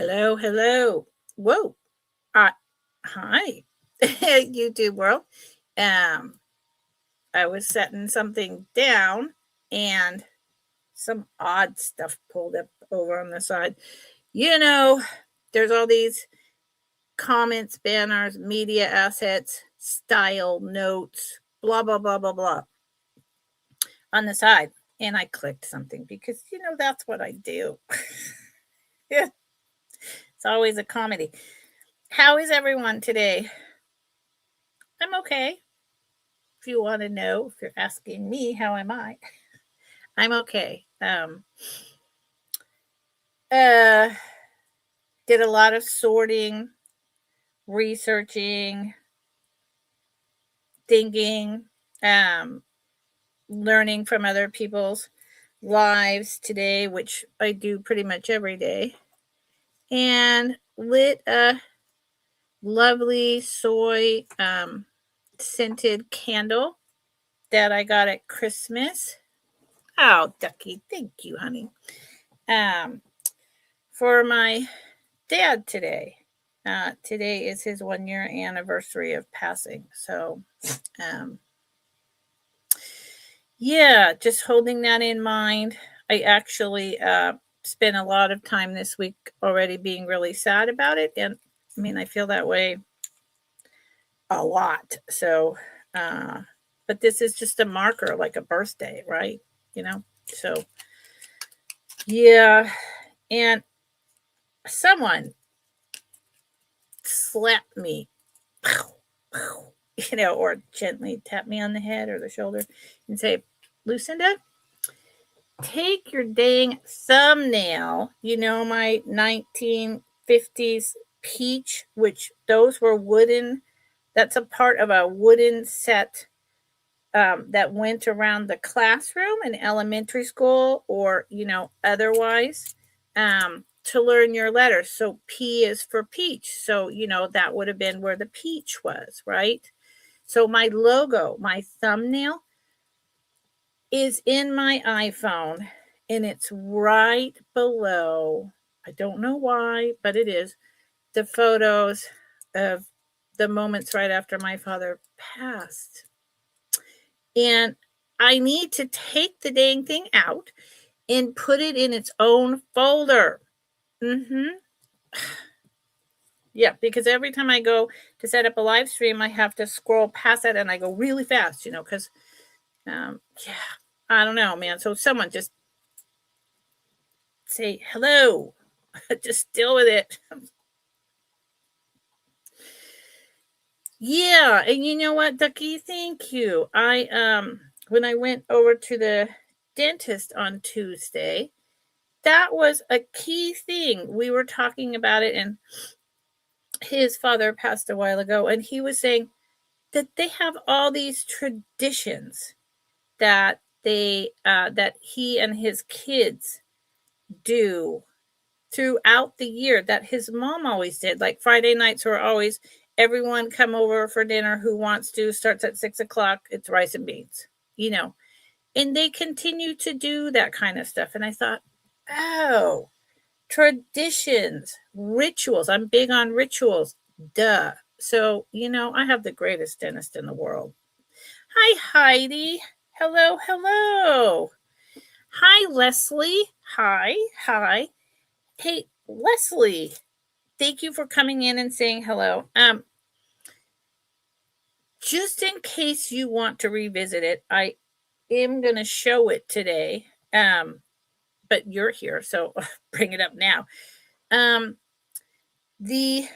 Hello, hello. Whoa. Uh, Hi, YouTube world. Um, I was setting something down and some odd stuff pulled up over on the side. You know, there's all these comments, banners, media assets, style notes, blah, blah, blah, blah, blah on the side. And I clicked something because, that's what I do. Yeah, it's always a comedy. How is everyone today? I'm okay. If you want to know, if you're asking me, how am I? I'm okay. Uh, did a lot of sorting, researching, thinking, um, learning from other people's lives today, which I do pretty much every day, and lit a lovely soy scented candle that I got at Christmas. Oh, Ducky, thank you, honey. Um, for my dad today. Today is his 1 year anniversary of passing. So, um, yeah, just holding that in mind. I actually spent a lot of time this week already being really sad about it. And I mean, I feel that way a lot. So, but this is just a marker, like a birthday, right? So, yeah. And someone slapped me, or gently tap me on the head or the shoulder and say, Lucinda, take your dang thumbnail, my 1950s peach, which those were wooden, that's a part of a wooden set that went around the classroom in elementary school or, otherwise. To learn your letters. So P is for peach. So, that would have been where the peach was, right? So my logo, my thumbnail is in my iPhone and it's right below, I don't know why, but it is the photos of the moments right after my father passed. And I need to take the dang thing out and put it in its own folder. Mm-hmm. Yeah, because every time I go to set up a live stream, I have to scroll past it and I go really fast, because, yeah, I don't know, man. So someone just say hello, just deal with it. Yeah, and you know what, Ducky? Thank you. When I went over to the dentist on Tuesday, that was a key thing. We were talking about it, and his father passed a while ago, and he was saying that they have all these traditions that that he and his kids do throughout the year that his mom always did. Like Friday nights were always everyone come over for dinner who wants to, starts at 6 o'clock. It's rice and beans, and they continue to do that kind of stuff. And I thought, oh, traditions, rituals. I'm big on rituals. Duh. So, I have the greatest dentist in the world. Hi, Heidi. Hello, hello. Hi, Leslie. Hi, hi. Hey, Leslie. Thank you for coming in and saying hello. Just in case you want to revisit it, I am going to show it today. But you're here, so bring it up now. The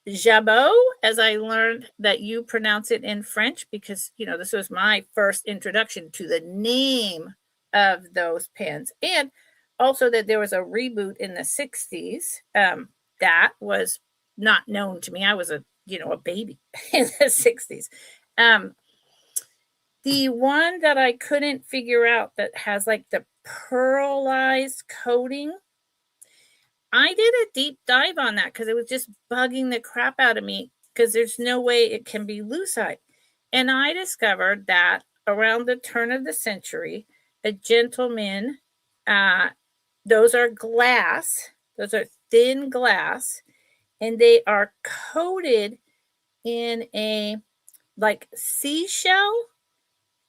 jabot, as I learned that you pronounce it in French, because, this was my first introduction to the name of those pens. And also that there was a reboot in the 60s that was not known to me. I was a baby in the 60s. The one that I couldn't figure out that has like the pearlized coating, I did a deep dive on that because it was just bugging the crap out of me because there's no way it can be lucite. And I discovered that around the turn of the century, a gentleman, those are glass, Those are thin glass, and they are coated in a like seashell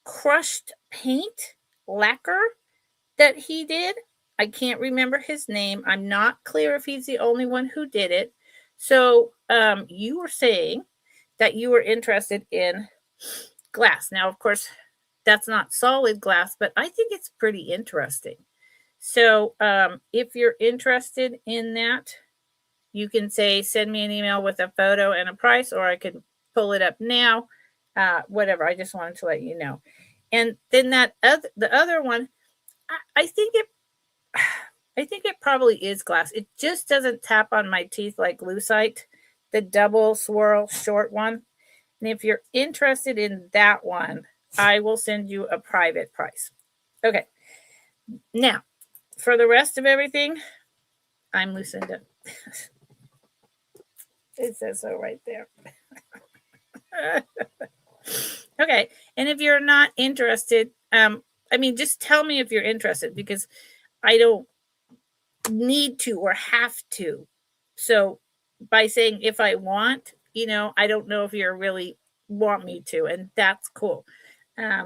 crushed paint lacquer that he did. I can't remember his name. I'm not clear if he's the only one who did it. So you were saying that you were interested in glass. Now, of course, that's not solid glass, but I think it's pretty interesting. So if you're interested in that, you can say, send me an email with a photo and a price, or I can pull it up now. Whatever. I just wanted to let you know. And then the other one, I think it I think it probably is glass. It just doesn't tap on my teeth like lucite, the double swirl short one. And if you're interested in that one, I will send you a private price. Okay. Now, for the rest of everything, I'm Lucinda. It says so right there. Okay. And if you're not interested, just tell me if you're interested, because I don't need to or have to. So by saying if I want, I don't know if you really want me to, and that's cool.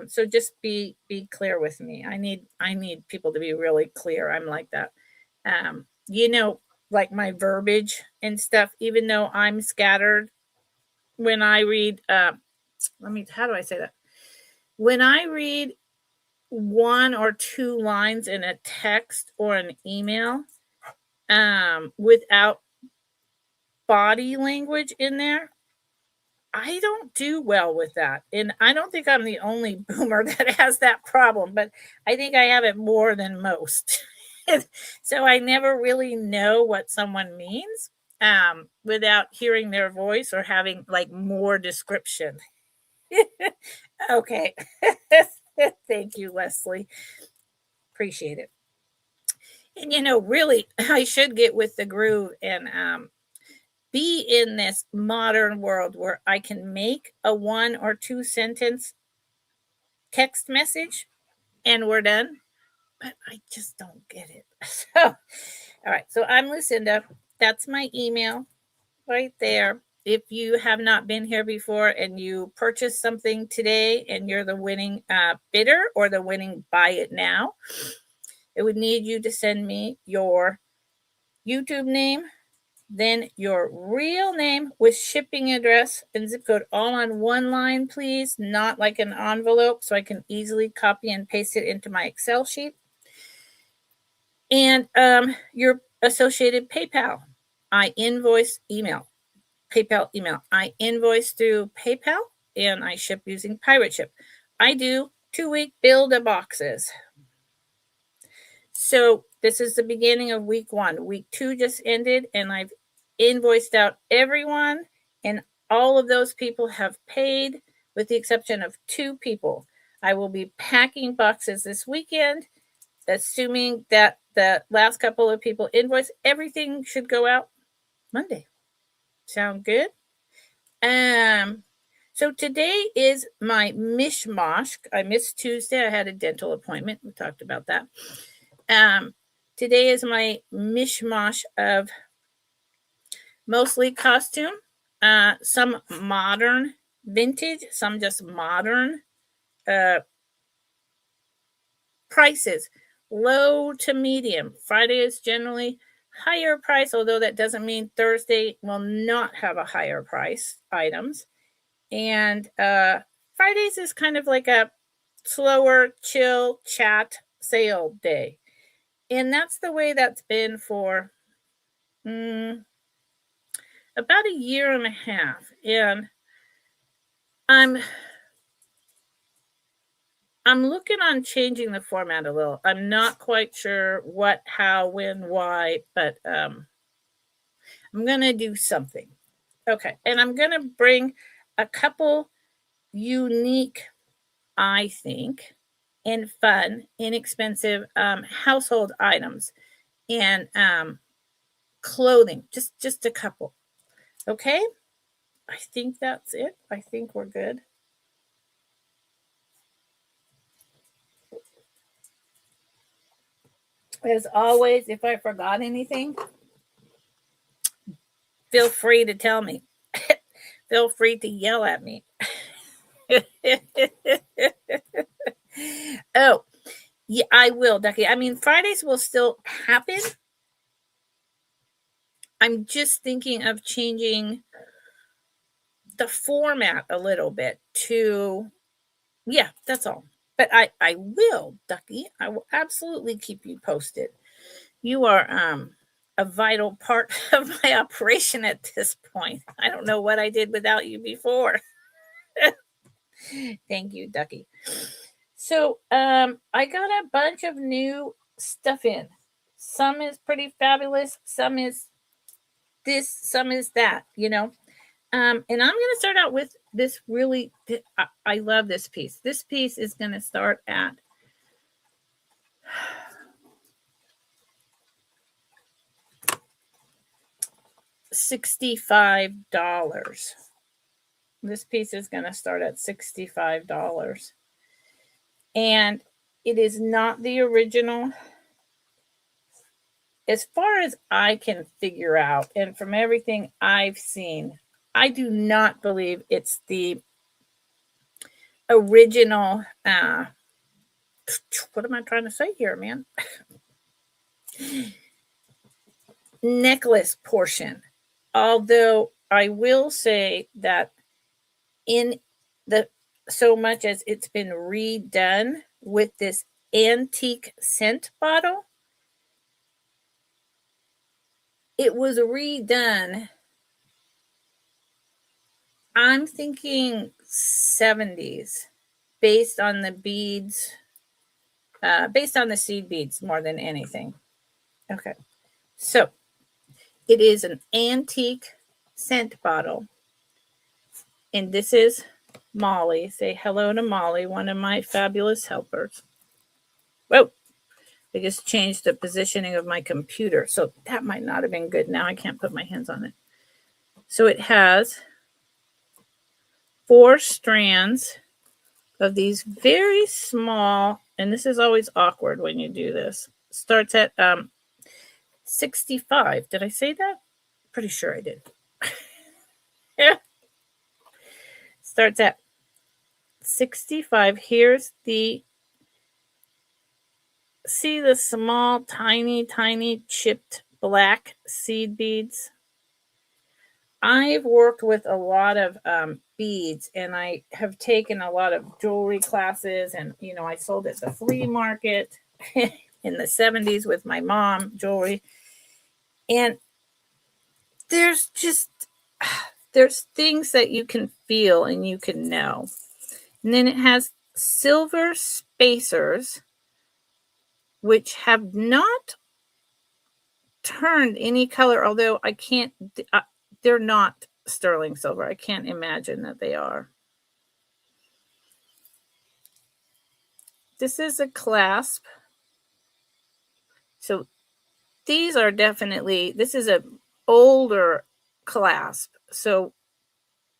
So just be clear with me. I need people to be really clear. I'm like that. Um, like my verbiage and stuff, even though I'm scattered when I read how do I say that? When I read one or two lines in a text or an email, without body language in there, I don't do well with that. And I don't think I'm the only boomer that has that problem, but I think I have it more than most. So I never really know what someone means without hearing their voice or having like more description. Okay. Thank you, Leslie. Appreciate it. And really, I should get with the groove and be in this modern world where I can make a 1 or 2 sentence text message and we're done. But I just don't get it. So, all right. So I'm Lucinda. That's my email right there. If you have not been here before and you purchased something today and you're the winning bidder or the winning buy it now, it would need you to send me your YouTube name, then your real name with shipping address and zip code all on one line, please, not like an envelope, so I can easily copy and paste it into my Excel sheet. And your associated PayPal. I invoice email, PayPal email. I invoice through PayPal and I ship using Pirate Ship. I do 2-week build-a-boxes. So this is the beginning of week 1. Week 2 just ended and I've invoiced out everyone, and all of those people have paid with the exception of 2 people. I will be packing boxes this weekend, assuming that the last couple of people invoice. Everything should go out Monday. Sound good? So today is my mishmash. I missed Tuesday. I had a dental appointment. We talked about that. Today is my mishmash of mostly costume, some modern vintage, some just modern prices, low to medium. Friday is generally higher price, although that doesn't mean Thursday will not have a higher price items. And Fridays is kind of like a slower, chill, chat sale day. And that's the way that's been for about a year and a half. And I'm looking on changing the format a little. I'm not quite sure what, how, when, why, but I'm going to do something. Okay. And I'm going to bring a couple unique, I think, and fun, inexpensive household items and clothing. Just a couple. Okay. I think that's it. I think we're good. As always, if I forgot anything, Feel free to tell me. Feel free to yell at me. Oh, yeah, I will, Ducky. I mean, Fridays will still happen. I'm just thinking of changing the format a little bit to, yeah, that's all. But I will, Ducky. I will absolutely keep you posted. You are a vital part of my operation at this point. I don't know what I did without you before. Thank you, Ducky. So I got a bunch of new stuff in. Some is pretty fabulous, some is this, some is that, you know. And I'm going to start out with this really, I love this piece. This piece is going to start at $65. This piece is going to start at $65. And it is not the original. As far as I can figure out, and from everything I've seen, I do not believe it's the original. What am I trying to say here, man? Necklace portion. Although I will say that in the so much as it's been redone with this antique scent bottle, it was redone. I'm thinking 70s based on the beads, based on the seed beads more than anything. Okay. So it is an antique scent bottle. And this is Molly. Say hello to Molly, one of my fabulous helpers. Whoa. I just changed the positioning of my computer. So that might not have been good. Now I can't put my hands on it. So it has 4 strands of these very small, and this is always awkward when you do this. Starts at 65. Did I say that? Pretty sure I did. Yeah. Starts at 65. Here's the, see the small, tiny, tiny chipped black seed beads? I've worked with a lot of beads, and I have taken a lot of jewelry classes, and, you know, I sold at the flea market in the 70s with my mom, jewelry. And there's just, there's things that you can feel and you can know. And then it has silver spacers, which have not turned any color, although I can't, they're not sterling silver. I can't imagine that they are. This is a clasp. So these are definitely, this is a older clasp. So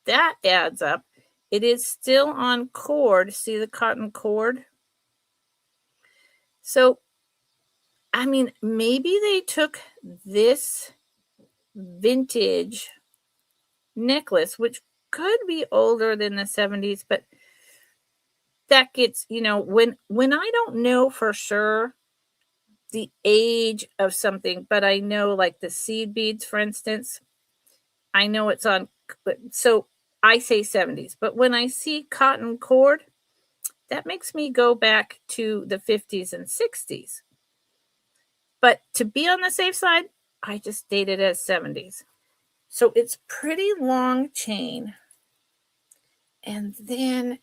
that adds up. It is still on cord. See the cotton cord? So, I mean, maybe they took this vintage necklace, which could be older than the 70s, but that gets, you know, when I don't know for sure the age of something, but I know, like the seed beads, for instance, I know it's on, so I say 70s, but when I see cotton cord, that makes me go back to the 50s and 60s. But to be on the safe side, I just date it as 70s. So it's pretty long chain. And then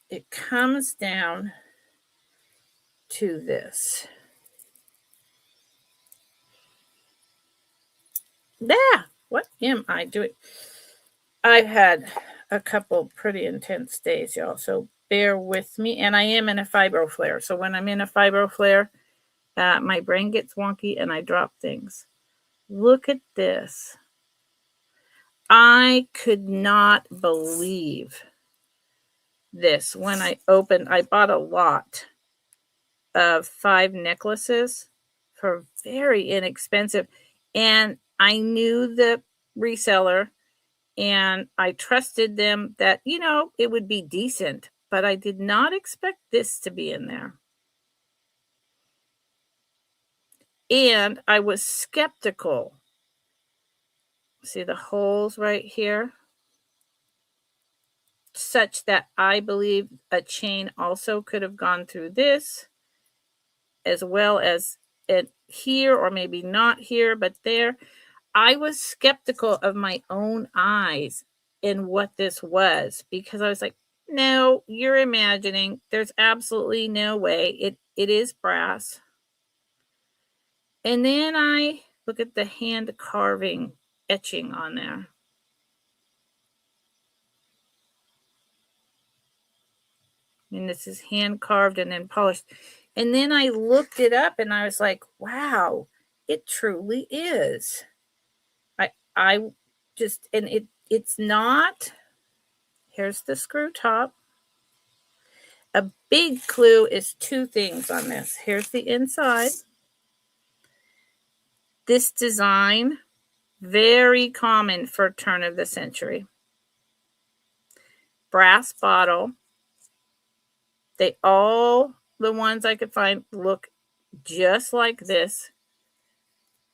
it comes down to this. Yeah, what am I doing? I've had a couple pretty intense days, y'all, so bear with me. And I am in a fibro flare. So when I'm in a fibro flare, my brain gets wonky and I drop things. Look at this. I could not believe this when I opened. I bought a lot of 5 necklaces, for very inexpensive. And I knew the reseller and I trusted them that, it would be decent, but I did not expect this to be in there. And I was skeptical. See the holes right here? Such that I believe a chain also could have gone through this, as well as it here, or maybe not here, but there. I was skeptical of my own eyes in what this was, because I was like, no, you're imagining. There's absolutely no way. It is brass. And then I look at the hand carving etching on there. And this is hand carved and then polished. And then I looked it up and I was like, wow, it truly is. I just, and it's not, here's the screw top. A big clue is two things on this. Here's the inside. This design, very common for turn of the century. Brass bottle. They all, the ones I could find, look just like this.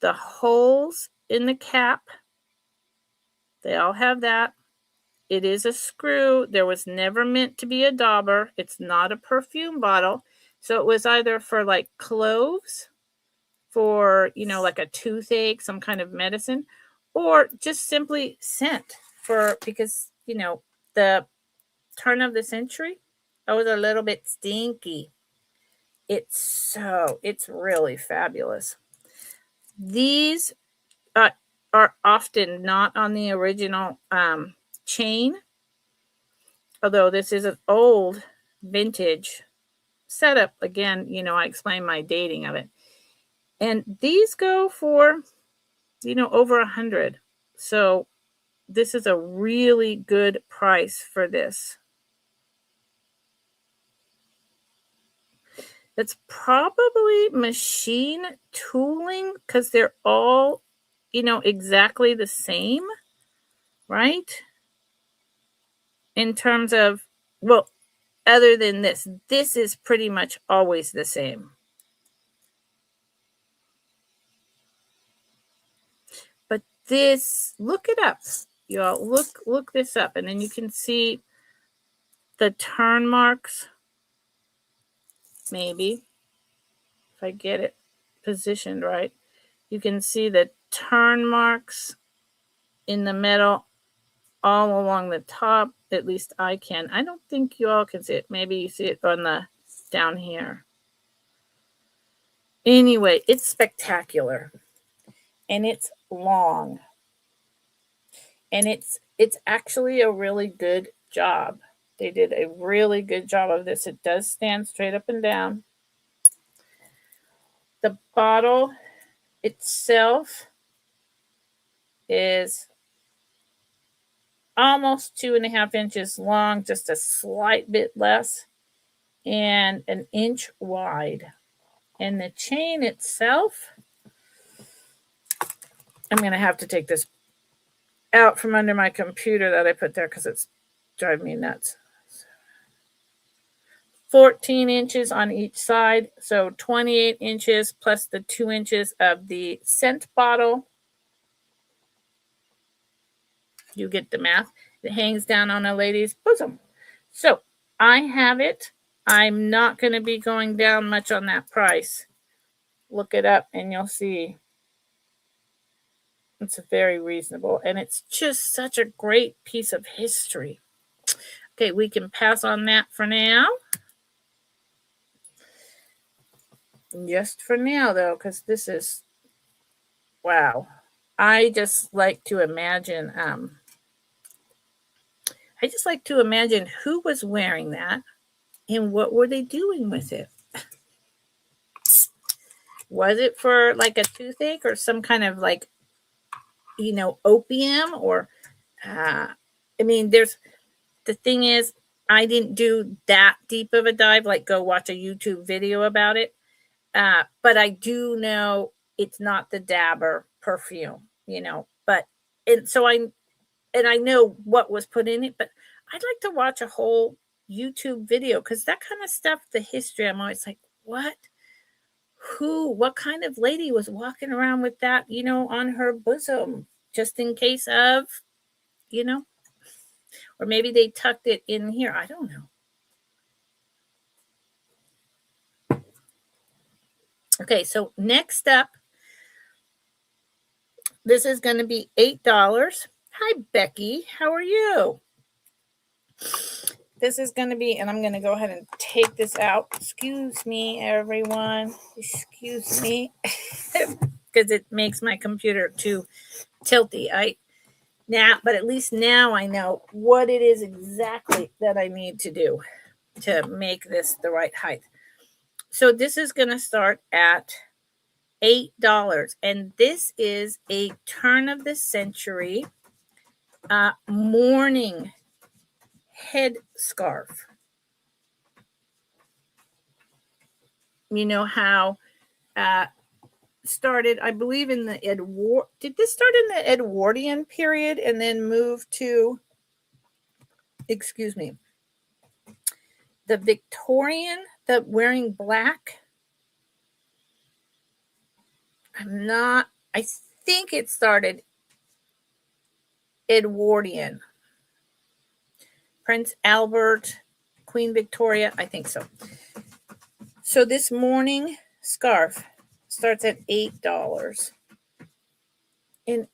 The holes in the cap, they all have that. It is a screw. There was never meant to be a dauber. It's not a perfume bottle. So it was either for like cloves, for, like a toothache, some kind of medicine, or just simply scent because, the turn of the century, I was a little bit stinky. It's really fabulous. These are often not on the original chain, although this is an old vintage setup. Again, I explained my dating of it. And these go for, over 100. So this is a really good price for this. It's probably machine tooling because they're all, exactly the same, right? In terms of, well, other than this is pretty much always the same. But this, look it up. Y'all, look this up, and then you can see the turn marks. Maybe if I get it positioned right, you can see the turn marks in the metal all along the top. At least I can. I don't think you all can see it. Maybe you see it on the down here. Anyway, it's spectacular, and it's long, and it's actually a really good job. They did a really good job of this. It does stand straight up and down. The bottle itself is almost 2.5 inches long, just a slight bit less, and an inch wide. And the chain itself, I'm going to have to take this out from under my computer that I put there because it's driving me nuts. 14 inches on each side, so 28 inches plus the 2 inches of the scent bottle. You get the math. It hangs down on a lady's bosom. So I have it. I'm not going to be going down much on that price. Look it up and you'll see. It's very reasonable, and it's just such a great piece of history. Okay, we can pass on that for now. Just for now, though, because this is, wow. I just like to imagine who was wearing that and what were they doing with it. Was it for like a toothache or some kind of like, opium? Or there's, the thing is, I didn't do that deep of a dive, like go watch a YouTube video about it. But I do know it's not the Dabber perfume, but and so I know what was put in it, but I'd like to watch a whole YouTube video because that kind of stuff, the history, I'm always like, what kind of lady was walking around with that, on her bosom, just in case of, or maybe they tucked it in here. I don't know. Okay, so next up, this is going to be $8. Hi, Becky. How are you? This is going to be, and I'm going to go ahead and take this out. Excuse me, everyone. Excuse me. Because it makes my computer too tilty. But at least now I know what it is exactly that I need to do to make this the right height. So this is going to start at $8. And this is a turn of the century mourning headscarf. You know how started, I believe, in the did this start in the Edwardian period and then move to, excuse me, the Victorian, the wearing black? I think it started Edwardian. Prince Albert, Queen Victoria, I think so. So this mourning scarf starts at $8. And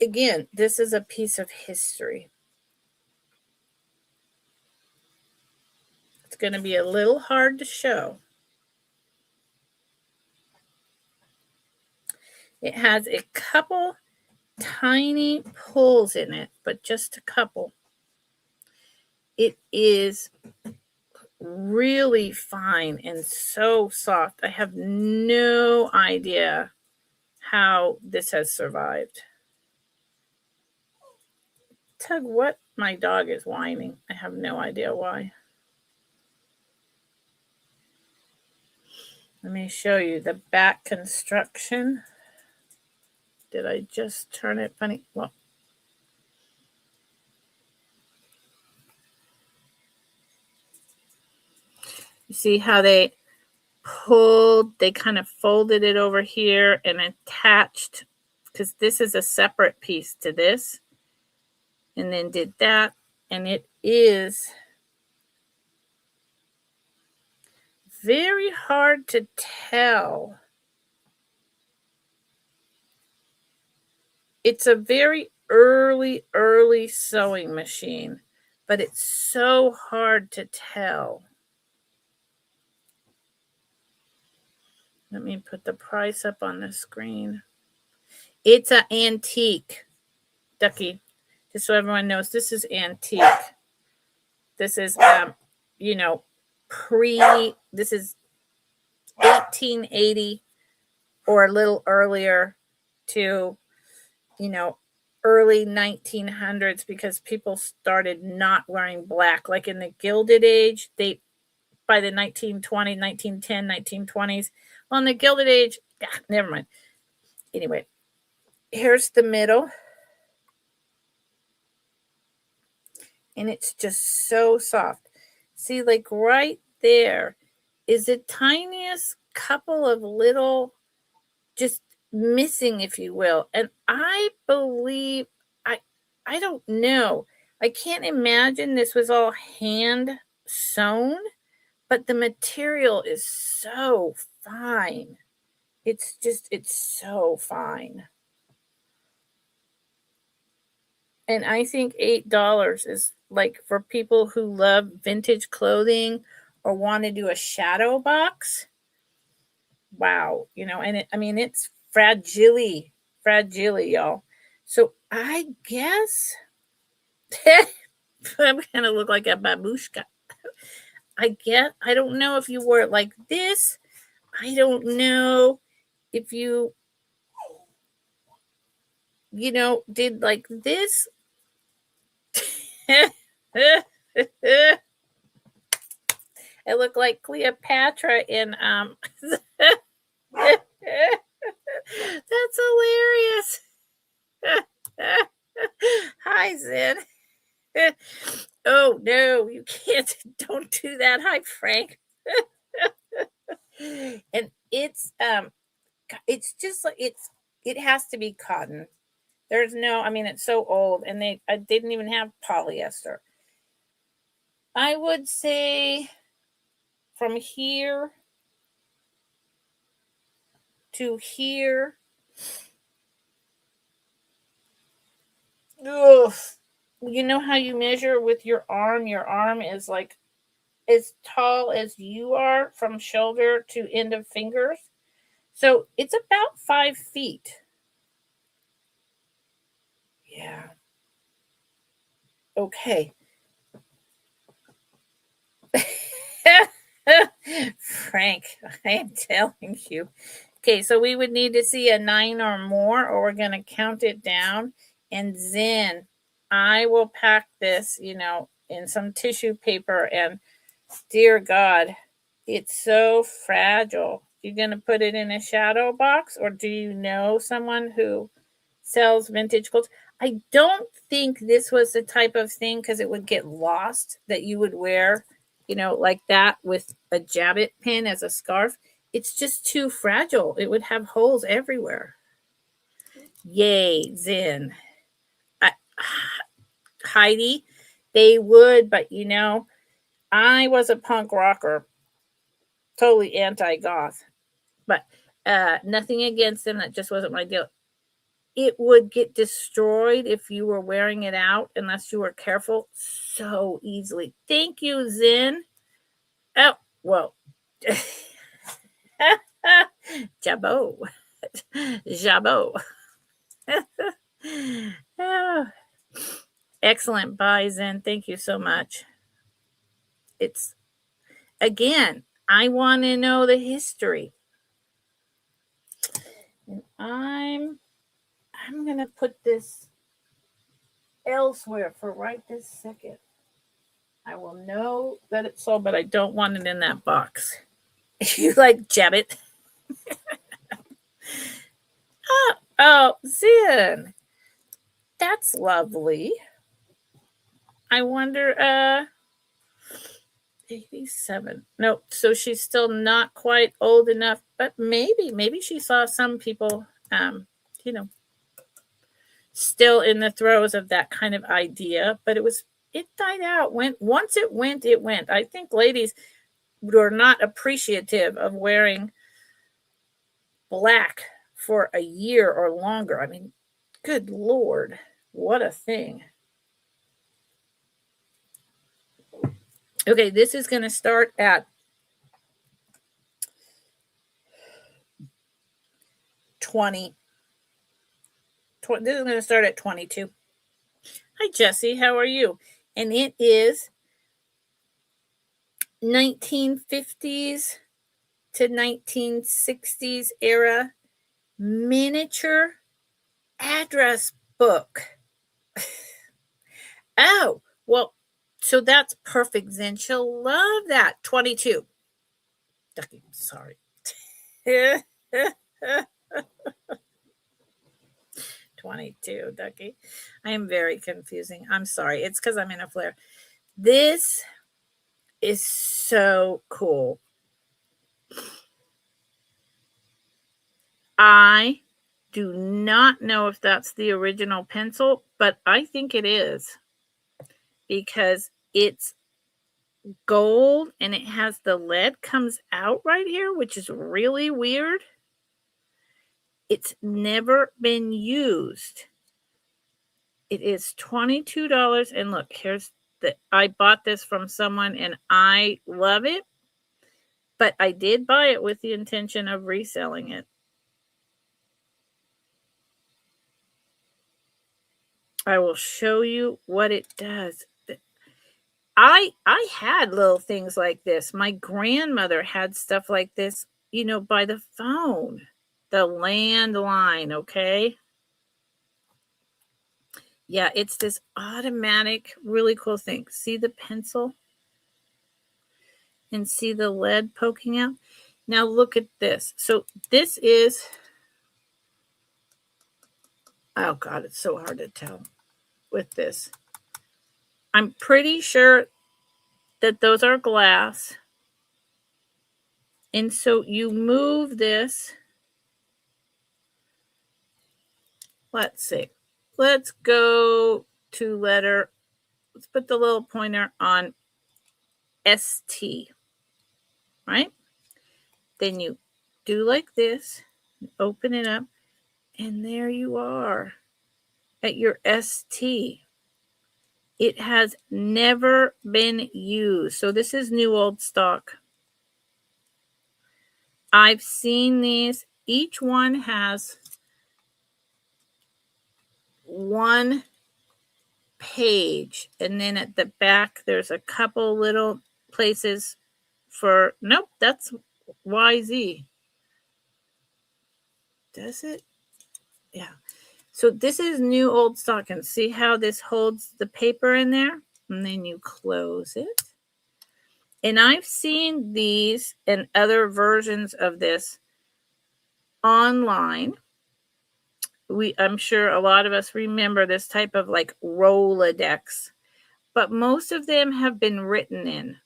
again, this is a piece of history. It's going to be a little hard to show. It has a couple tiny pulls in it, but just a couple. It is really fine and so soft. I have no idea how this has survived. Tug, what? My dog is whining. I have no idea why. Let me show you the back construction. Did I just turn it funny? Well, you see how they kind of folded it over here and attached, because this is a separate piece to this, and then did that, and it is very hard to tell. It's a very early sewing machine, but it's so hard to tell. Let me put the price up on the screen. It's an antique, Ducky. Just so everyone knows, this is antique. This is, this is 1880 or a little earlier to, early 1900s, because people started not wearing black. Like in the Gilded Age, by the 1920s, 1910, 1920s. Well, in the Gilded Age, never mind. Anyway, here's the middle. And it's just so soft. See, like right there is the tiniest couple of little, just missing, if you will. And I believe, I don't know. I can't imagine this was all hand sewn, but the material is so fine. It's so fine. And I think $8 is like for people who love vintage clothing or want to do a shadow box. Wow. And it's fragile, y'all. So I guess I'm going to look like a babushka. I don't know if you wore it like this. I don't know if you, did like this. I look like Cleopatra in That's hilarious. Hi, Zen. Oh no, you can't. Don't do that. Hi, Frank. And it's just like it has to be cotton. There's no, I mean, it's so old, and they didn't even have polyester. I would say from here to here. Ugh. You know how you measure with your arm? Your arm is like as tall as you are from shoulder to end of fingers. So it's about 5 feet. Yeah. Okay. Frank, I am telling you. Okay, so we would need to see a 9 or more, or we're going to count it down. And then I will pack this, in some tissue paper. And dear God, it's so fragile. You're going to put it in a shadow box, or do you know someone who sells vintage clothes? I don't think this was the type of thing, because it would get lost, that you would wear, like that with a jabbit pin as a scarf. It's just too fragile. It would have holes everywhere. Yay, Zen. I, Heidi, they would, but I was a punk rocker, totally anti-goth, but nothing against them. That just wasn't my deal. It would get destroyed if you were wearing it out, unless you were careful, so easily. Thank you, Zen. Oh, well. Jabot. Jabot. Oh. Excellent. Bye, Zen. Thank you so much. It's, again, I want to know the history. And I'm going to put this elsewhere for right this second. I will know that it's sold, but I don't want it in that box. You like Jabbit? Oh, Zen. That's lovely. I wonder, 87. Nope. So she's still not quite old enough, but maybe she saw some people, you know, still in the throes of that kind of idea, but it died out. Once it went, it went. I think ladies were not appreciative of wearing black for a year or longer. I mean, good Lord, what a thing. Okay, this is going to start at 20. This is going to start at 22. Hi, Jesse. How are you? And it is 1950s to 1960s era miniature address book. Oh, well, so that's perfect, Zen. She'll love that. 22. Ducky, sorry. 22, Ducky. I am very confusing. I'm sorry. It's because I'm in a flare. This is so cool. I do not know if that's the original pencil, but I think it is, because it's gold and it has the lead comes out right here, which is really weird. It's never been used. It is $22. And look, I bought this from someone and I love it, but I did buy it with the intention of reselling it. I will show you what it does. I had little things like this. My grandmother had stuff like this, by the phone, the landline, okay? Yeah, it's this automatic, really cool thing. See the pencil? and see the lead poking out? Now look at this. So this is, oh God, it's so hard to tell with this. I'm pretty sure that those are glass. And so you move this. Let's see. Let's go to letter. Let's put the little pointer on ST, right? Then you do like this, open it up, and there you are at your ST. It has never been used. So this is new old stock. I've seen these. Each one has one page, and then at the back there's a couple little places for, nope, that's YZ. Does it? Yeah. So this is new old stock, and see how this holds the paper in there? And then you close it. And I've seen these and other versions of this online. I'm sure a lot of us remember this type of like Rolodex, but most of them have been written in.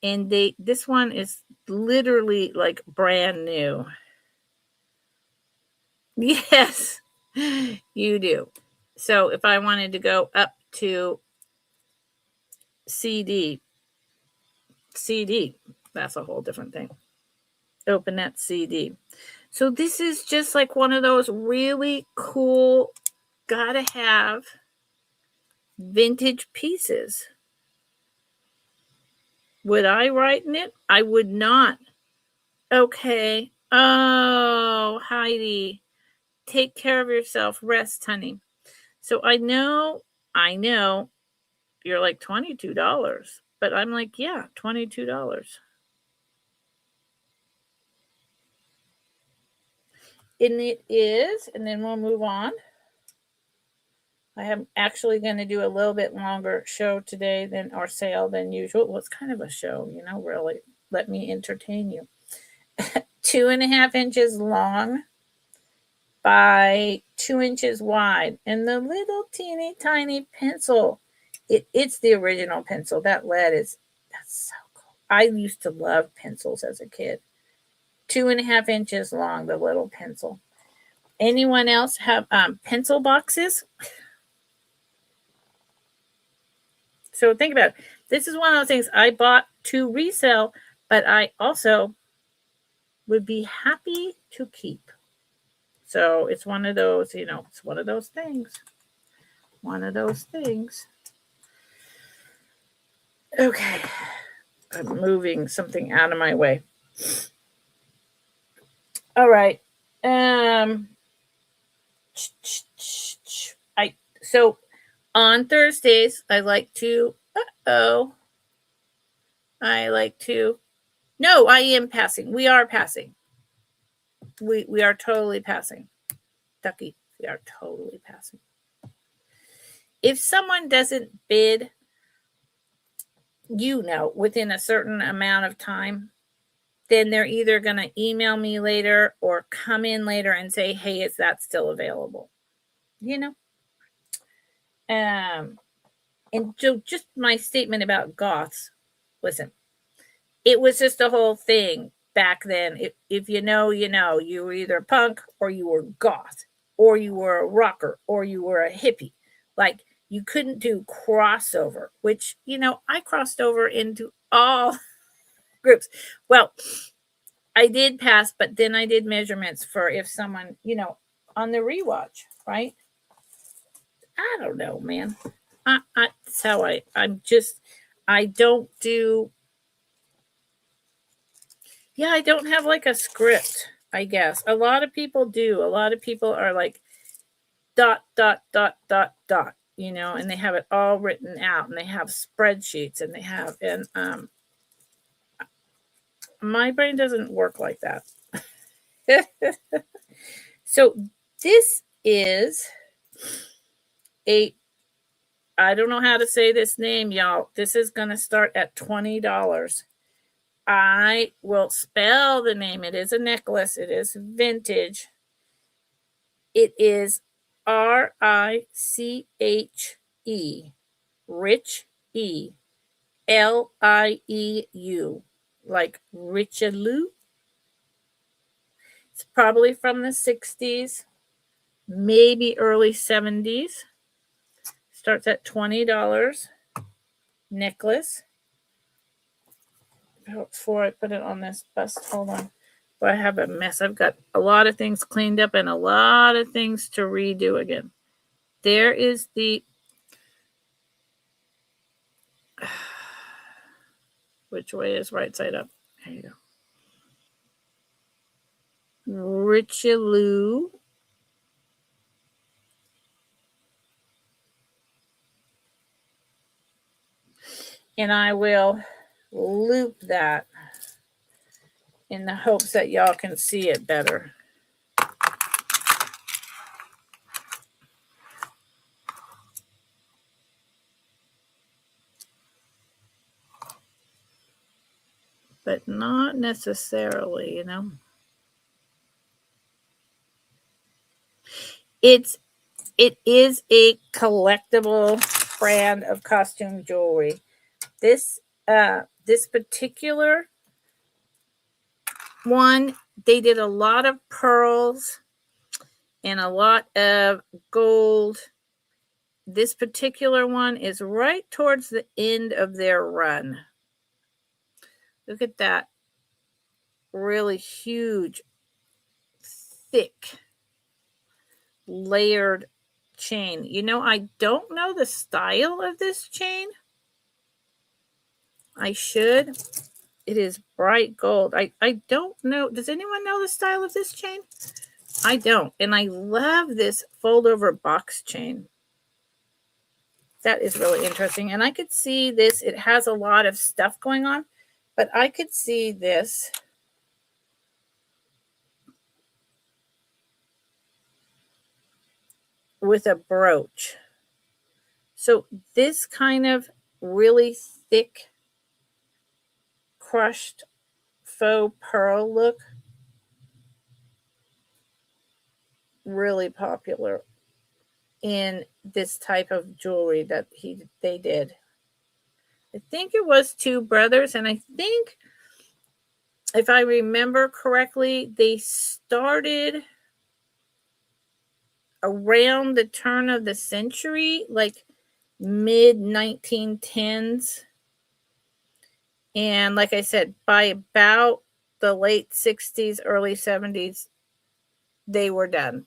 And this one is literally like brand new. Yes, you do. So if I wanted to go up to CD, that's a whole different thing. Open that CD. So this is just like one of those really cool, gotta have vintage pieces. Would I write in it? I would not. Okay. Oh, Heidi, take care of yourself. Rest, honey. So I know you're like $22, but I'm like, yeah, $22. And it is, and then we'll move on. I am actually going to do a little bit longer show today or sale than usual. Well, it's kind of a show, really. Let me entertain you. 2.5 inches long by 2 inches wide. And the little teeny tiny pencil, it's the original pencil. That lead that's so cool. I used to love pencils as a kid. 2.5 inches long, the little pencil. Anyone else have pencil boxes? So think about it. This is one of those things I bought to resell, but I also would be happy to keep. So it's one of those, it's one of those things. One of those things. Okay. I'm moving something out of my way. All right. So on Thursdays, I like to, no, I am passing. We are passing. We are totally passing. Ducky, we are totally passing. If someone doesn't bid, within a certain amount of time, then they're either going to email me later or come in later and say, hey, is that still available? And so just my statement about goths, listen, it was just a whole thing back then. If you know, you were either punk or you were goth or you were a rocker or you were a hippie. Like you couldn't do crossover, which, I crossed over into all groups. Well, I did pass, but then I did measurements for if someone, on the rewatch, right? I don't know, man. That's how I don't do. Yeah, I don't have like a script, I guess. A lot of people do. A lot of people are like dot, and they have it all written out and they have spreadsheets and they have, and my brain doesn't work like that. So this is I don't know how to say this name, y'all. This is going to start at $20. I will spell the name. It is a necklace. It is vintage. It is RICHE, Rich E, LIEU, like Richelieu. It's probably from the 60s, maybe early 70s. Starts at $20. Necklace. Before I put it on this bust, hold on. Well, I have a mess. I've got a lot of things cleaned up and a lot of things to redo again. There is the... Which way is right side up? There you go. Richelieu. And I will loop that in the hopes that y'all can see it better. But not necessarily, you know. It is a collectible brand of costume jewelry. This particular one, they did a lot of pearls and a lot of gold. This particular one is right towards the end of their run. Look at that really huge, thick, layered chain. You know, I don't know the style of this chain. I should. It is bright gold. I don't know. Does anyone know the style of this chain? I don't. And I love this fold over box chain. That is really interesting. And I could see this. It has a lot of stuff going on, but I could see this with a brooch. So this kind of really thick crushed faux pearl look, really popular in this type of jewelry that they did. I think it was two brothers, and I think, if I remember correctly, they started around the turn of the century, like mid 1910s. And like I said, by about the late 60s, early 70s, they were done.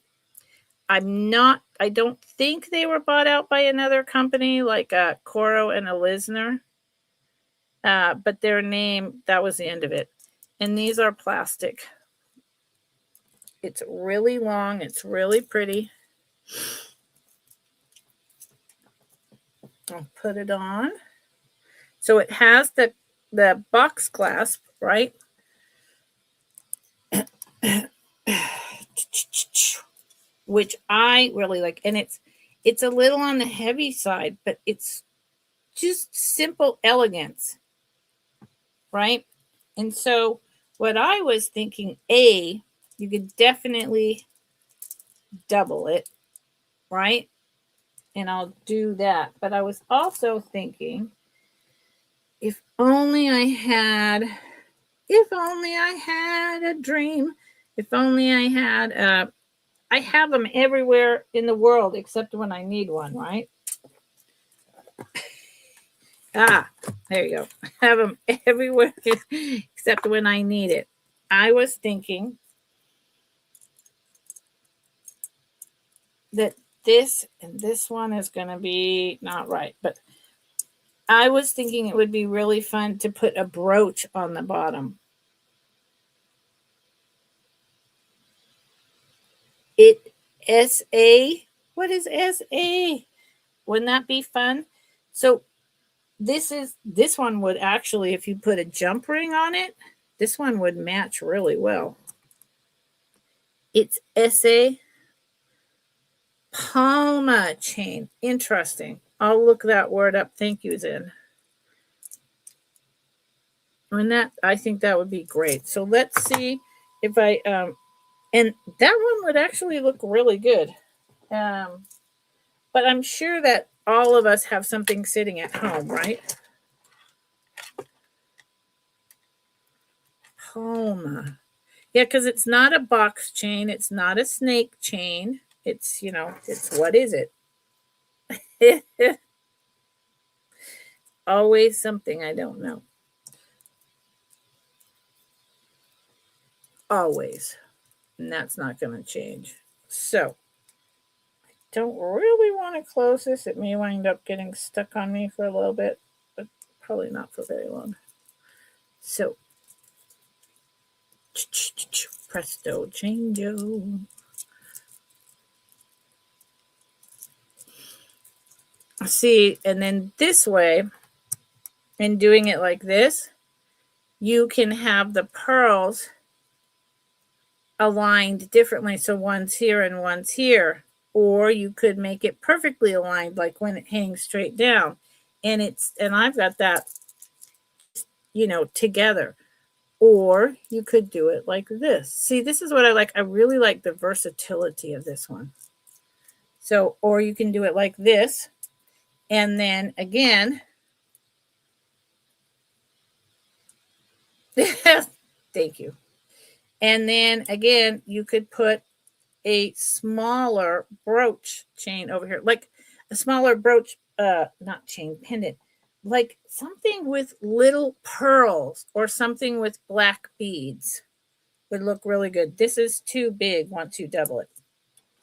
I don't think they were bought out by another company like Coro and Elisner. But their name, that was the end of it. And these are plastic. It's really long. It's really pretty. I'll put it on. So it has the box clasp, right? Which I really like. And it's a little on the heavy side, but it's just simple elegance, right? And so what I was thinking, you could definitely double it, right? And I'll do that. But I was also thinking, if only I had a dream, if only I had, I have them everywhere in the world except when I need one, right? There you go. I have them everywhere except when I need it. I was thinking that this and this one is going to be not right, but I was thinking it would be really fun to put a brooch on the bottom. What is SA? Wouldn't that be fun? So this one would actually, if you put a jump ring on it, this one would match really well. It's SA Palma chain. Interesting. I'll look that word up. Thank you, Zen. And that, I think that would be great. So let's see if I, and that one would actually look really good. But I'm sure that all of us have something sitting at home, right? Home. Yeah, because it's not a box chain. It's not a snake chain. It's, it's what is it? Always something I don't know. Always. And that's not going to change. So, don't really want to close this. It may wind up getting stuck on me for a little bit, but probably not for very long. So, presto changeo. See, and then this way, and doing it like this, you can have the pearls aligned differently. So one's here and one's here. Or you could make it perfectly aligned, like when it hangs straight down. And I've got that, together. Or you could do it like this. See, this is what I like. I really like the versatility of this one. So, or you can do it like this. And then again, thank you. And then again, you could put a smaller brooch chain over here, like a smaller brooch, not chain, pendant, like something with little pearls or something with black beads would look really good. This is too big once you double it.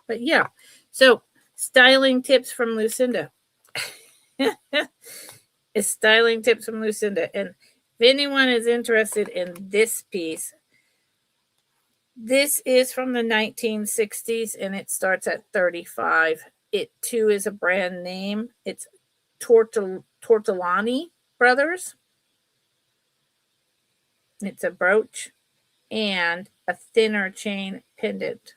But yeah, so styling tips from Lucinda. It's styling tips from Lucinda. And if anyone is interested in this piece, this is from the 1960s and it starts at $35. It too is a brand name. It's Tortolani Brothers. It's a brooch and a thinner chain pendant.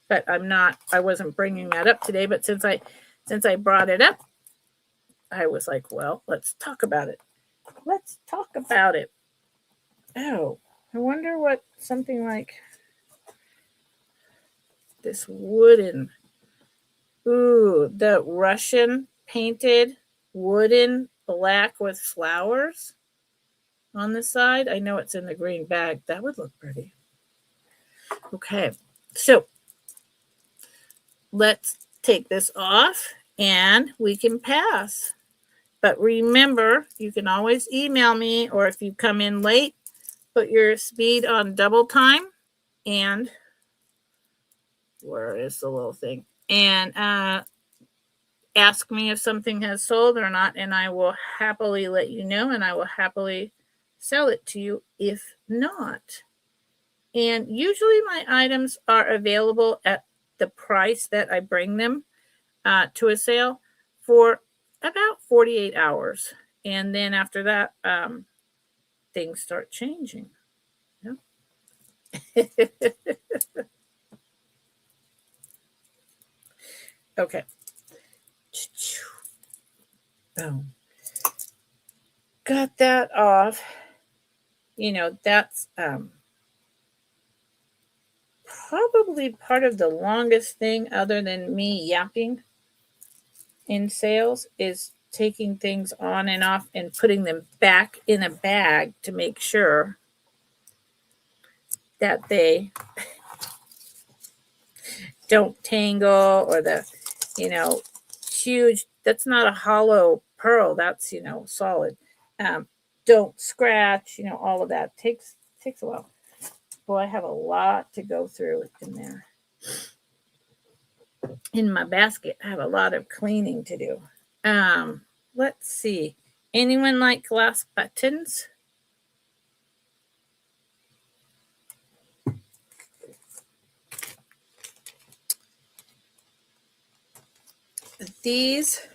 But I wasn't bringing that up today, but since I brought it up, I was like, well, let's talk about it. Let's talk about it. Oh, I wonder what something like this wooden, the Russian painted wooden black with flowers on the side. I know it's in the green bag. That would look pretty. Okay, so let's take this off and we can pass. But remember, you can always email me, or if you come in late, put your speed on double time. And where is the little thing? And ask me if something has sold or not, and I will happily let you know, and I will happily sell it to you if not. And usually my items are available at the price that I bring them to a sale for about 48 hours. And then after that, things start changing. Yeah. Okay. Boom. Got that off. That's probably part of the longest thing other than me yapping in sales is taking things on and off and putting them back in a bag to make sure that they don't tangle or the, huge, that's not a hollow pearl, that's, solid. Don't scratch, all of that takes a while. Boy, I have a lot to go through in there. In my basket, I have a lot of cleaning to do. Let's see. Anyone like glass buttons? These,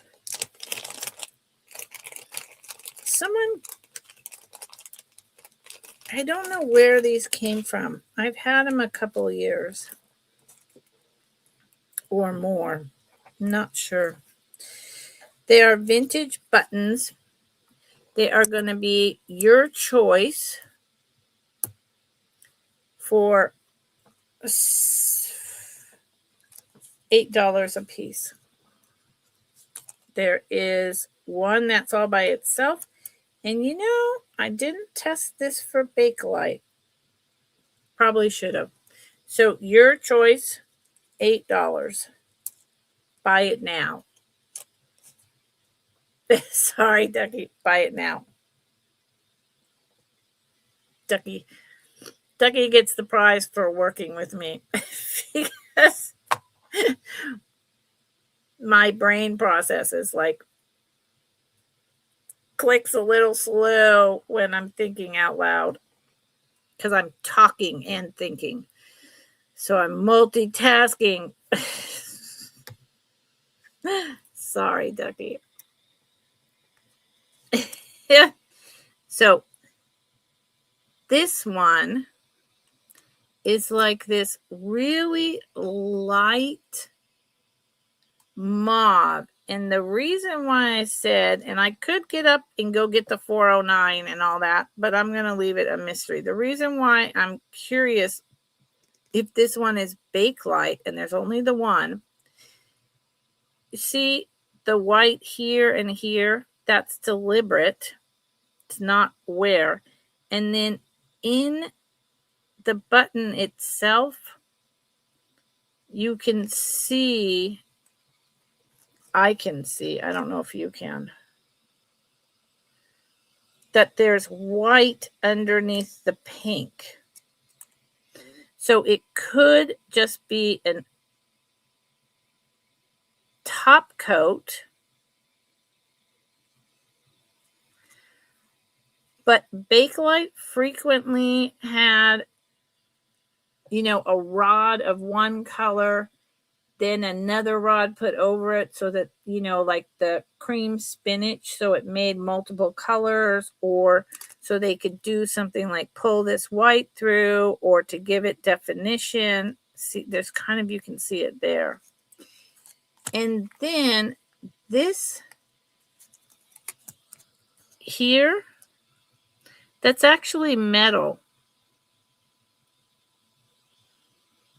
I don't know where these came from. I've had them a couple of years or more. Not sure. They are vintage buttons, They are going to be your choice for $8 a piece. There is one that's all by itself. And you know, I didn't test this for Bakelite. Probably should have. So your choice, $8. Buy it now. Sorry, Ducky. Buy it now. Ducky gets the prize for working with me because my brain processes like clicks a little slow when I'm thinking out loud because I'm talking and thinking. So I'm multitasking. Sorry, Ducky. Yeah. So this one is like this really light mauve. And the reason why I said, and I could get up and go get the 409 and all that, but I'm going to leave it a mystery. The reason why I'm curious if this one is Bakelite, and there's only the one, you see the white here and here? That's deliberate. It's not wear. And then in the button itself, you can see, I can see, I don't know if you can, that there's white underneath the pink. So it could just be a top coat, but Bakelite frequently had, you know, a rod of one color, then another rod put over it so that, you know, like the cream spinach, so it made multiple colors, or so they could do something like pull this white through, or to give it definition. See, there's kind of, you can see it there. And then this here, that's actually metal.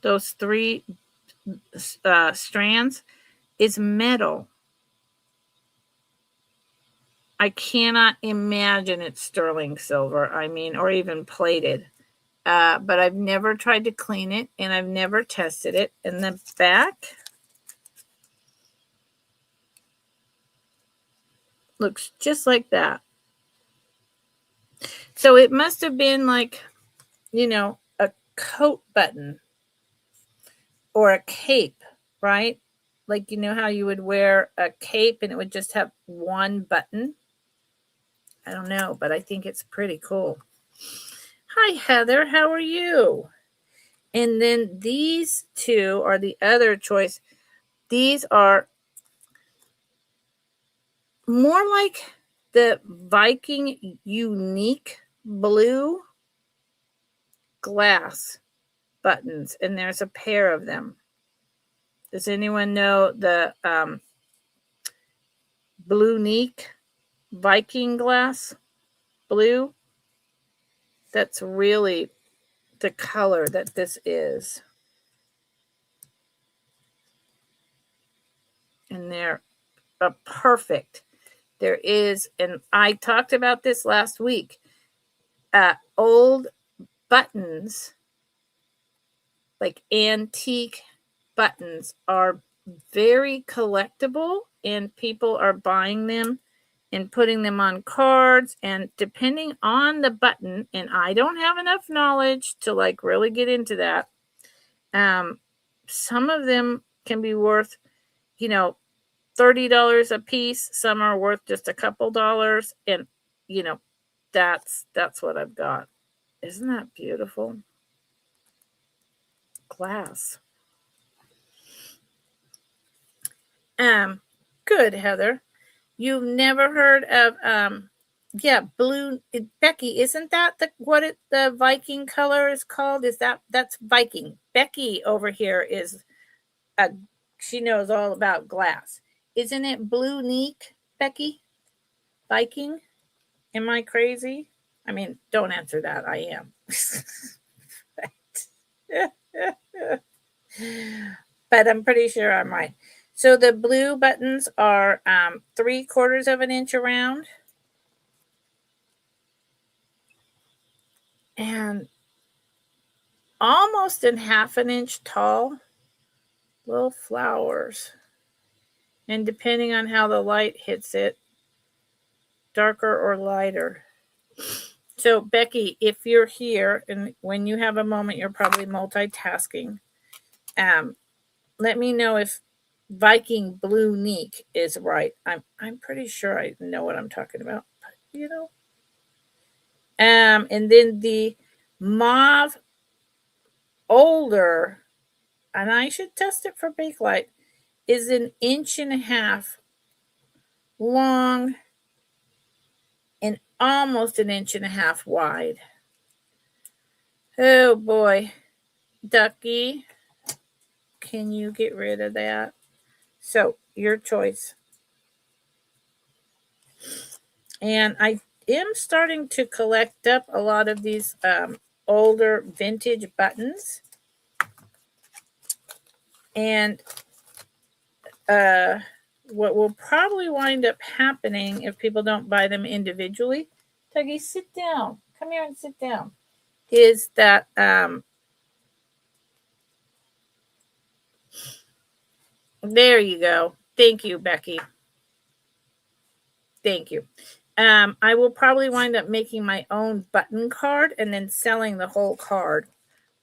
Those three strands is metal. I cannot imagine it's sterling silver, I mean, or even plated. But I've never tried to clean it, and I've never tested it. And the back looks just like that. So it must have been like, you know, a coat button or a cape, right? Like, you know how you would wear a cape and it would just have one button? I don't know, but I think it's pretty cool. Hi, Heather. How are you? And then these two are the other choice. These are more like the Viking unique blue glass buttons, and there's a pair of them. Does anyone know the blue unique Viking glass blue? That's really the color that this is. And they're perfect. There is, and I talked about this last week, old buttons, like antique buttons, are very collectible, and people are buying them and putting them on cards. And depending on the button, and I don't have enough knowledge to like really get into that, some of them can be worth, you know, $30 a piece. Some are worth just a couple dollars, and you know, that's what I've got. Isn't that beautiful? Glass. Good, Heather. You've never heard of yeah, blue. Becky, isn't that the Viking color is called? That's Viking? Becky over here is she knows all about glass. Isn't it blue neek, Becky? Viking? Am I crazy? I mean, don't answer that. I am. But I'm pretty sure I'm right. So the blue buttons are 3/4 of an inch around. And almost in 1/2 an inch tall little flowers. And depending on how the light hits it, darker or lighter. So Becky, if you're here and when you have a moment, you're probably multitasking. Let me know if Viking Blue Neek is right. I'm pretty sure I know what I'm talking about. But, you know. And then the mauve older, and I should test it for bakelite, is 1.5 inches long and almost 1.5 inches wide. Oh boy. Ducky, can you get rid of that? So, your choice. And I am starting to collect up a lot of these older vintage buttons. And what will probably wind up happening if people don't buy them individually, Dougie, sit down. Come here and sit down. Is that there you go. Thank you, Becky. Thank you. I will probably wind up making my own button card and then selling the whole card,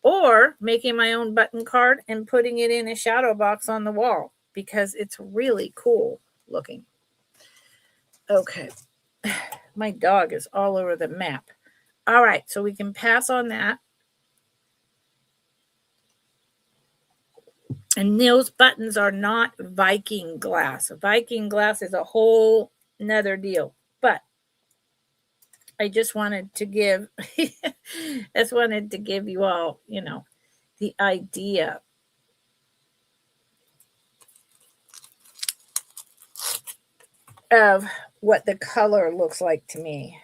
or making my own button card and putting it in a shadow box on the wall because it's really cool looking. Okay. My dog is all over the map. All right, so we can pass on that. And those buttons are not Viking glass. Viking glass is a whole nother deal. But I just wanted to give you all, the idea of what the color looks like to me.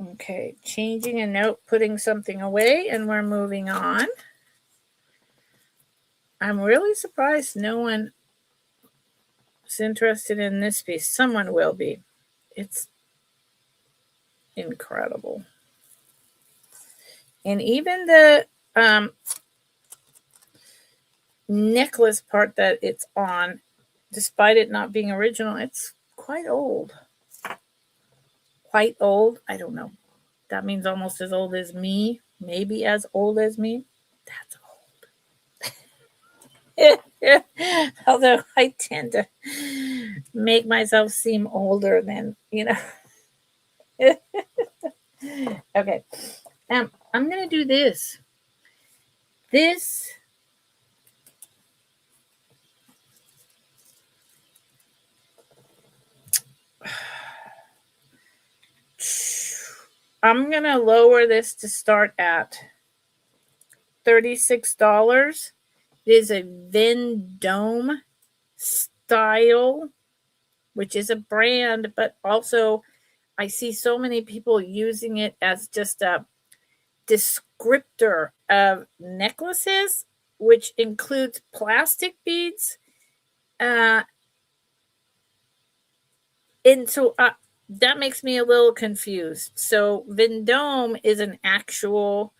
Okay, changing a note, putting something away, and we're moving on. I'm really surprised no one is interested in this piece. Someone will be. It's incredible. And even the necklace part that it's on, despite it not being original, it's quite old. Quite old? I don't know. That means almost as old as me. Maybe as old as me. That's old. Although I tend to make myself seem older than, Okay. I'm going to do this. I'm going to lower this to start at $36. It is a Vendome style, which is a brand, but also I see so many people using it as just a descriptor of necklaces, which includes plastic beads. And so that makes me a little confused. So Vendome is an actual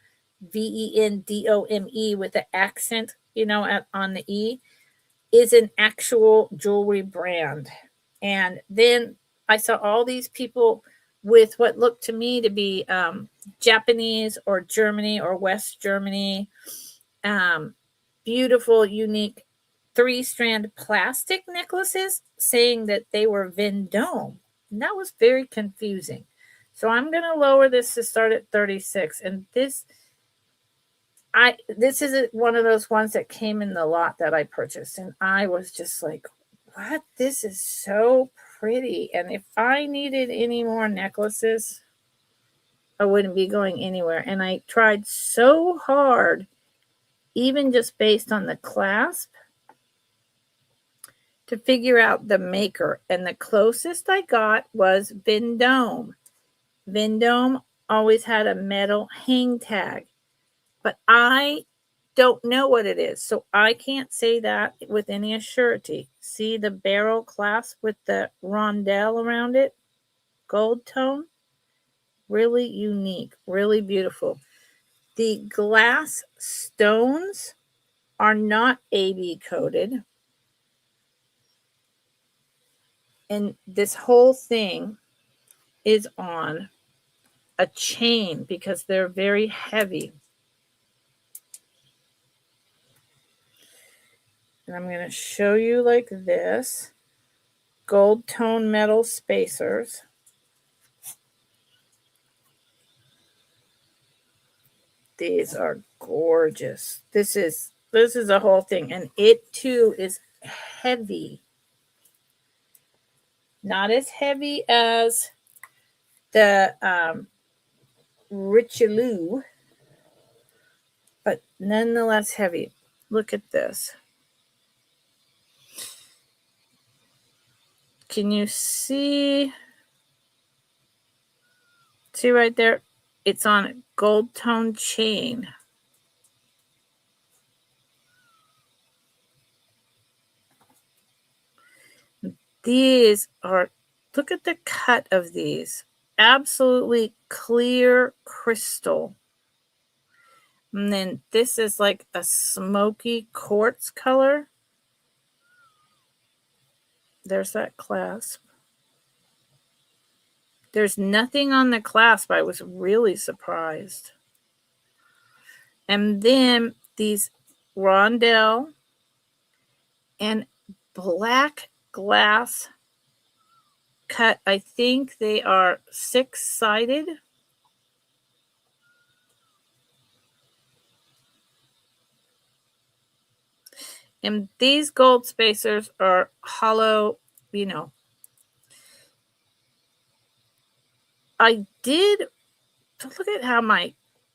Vendome with the accent, on the E, is an actual jewelry brand. And then I saw all these people with what looked to me to be Japanese or Germany or West Germany, beautiful, unique 3-strand plastic necklaces saying that they were Vendome. And that was very confusing. So I'm going to lower this to start at 36. And this is one of those ones that came in the lot that I purchased. And I was just like, what? This is so pretty. And if I needed any more necklaces, I wouldn't be going anywhere. And I tried so hard, even just based on the clasp, to figure out the maker, and the closest I got was Vendome. Vendome always had a metal hang tag, but I don't know what it is, so I can't say that with any assurity. See the barrel clasp with the rondelle around it? Gold tone? Really unique, really beautiful. The glass stones are not AB coated. And this whole thing is on a chain because they're very heavy. And I'm going to show you like this. Gold tone metal spacers. These are gorgeous. This is a whole thing, and it too is heavy. Not as heavy as the Richelieu, but nonetheless heavy. Look at this. Can you see? See right there? It's on a gold tone chain. These are, look at the cut of these. Absolutely clear crystal. And then this is like a smoky quartz color. There's that clasp. There's nothing on the clasp. I was really surprised. And then these rondelle and black glass cut. I think they are 6-sided. And these gold spacers are hollow, you know. I did, look at how my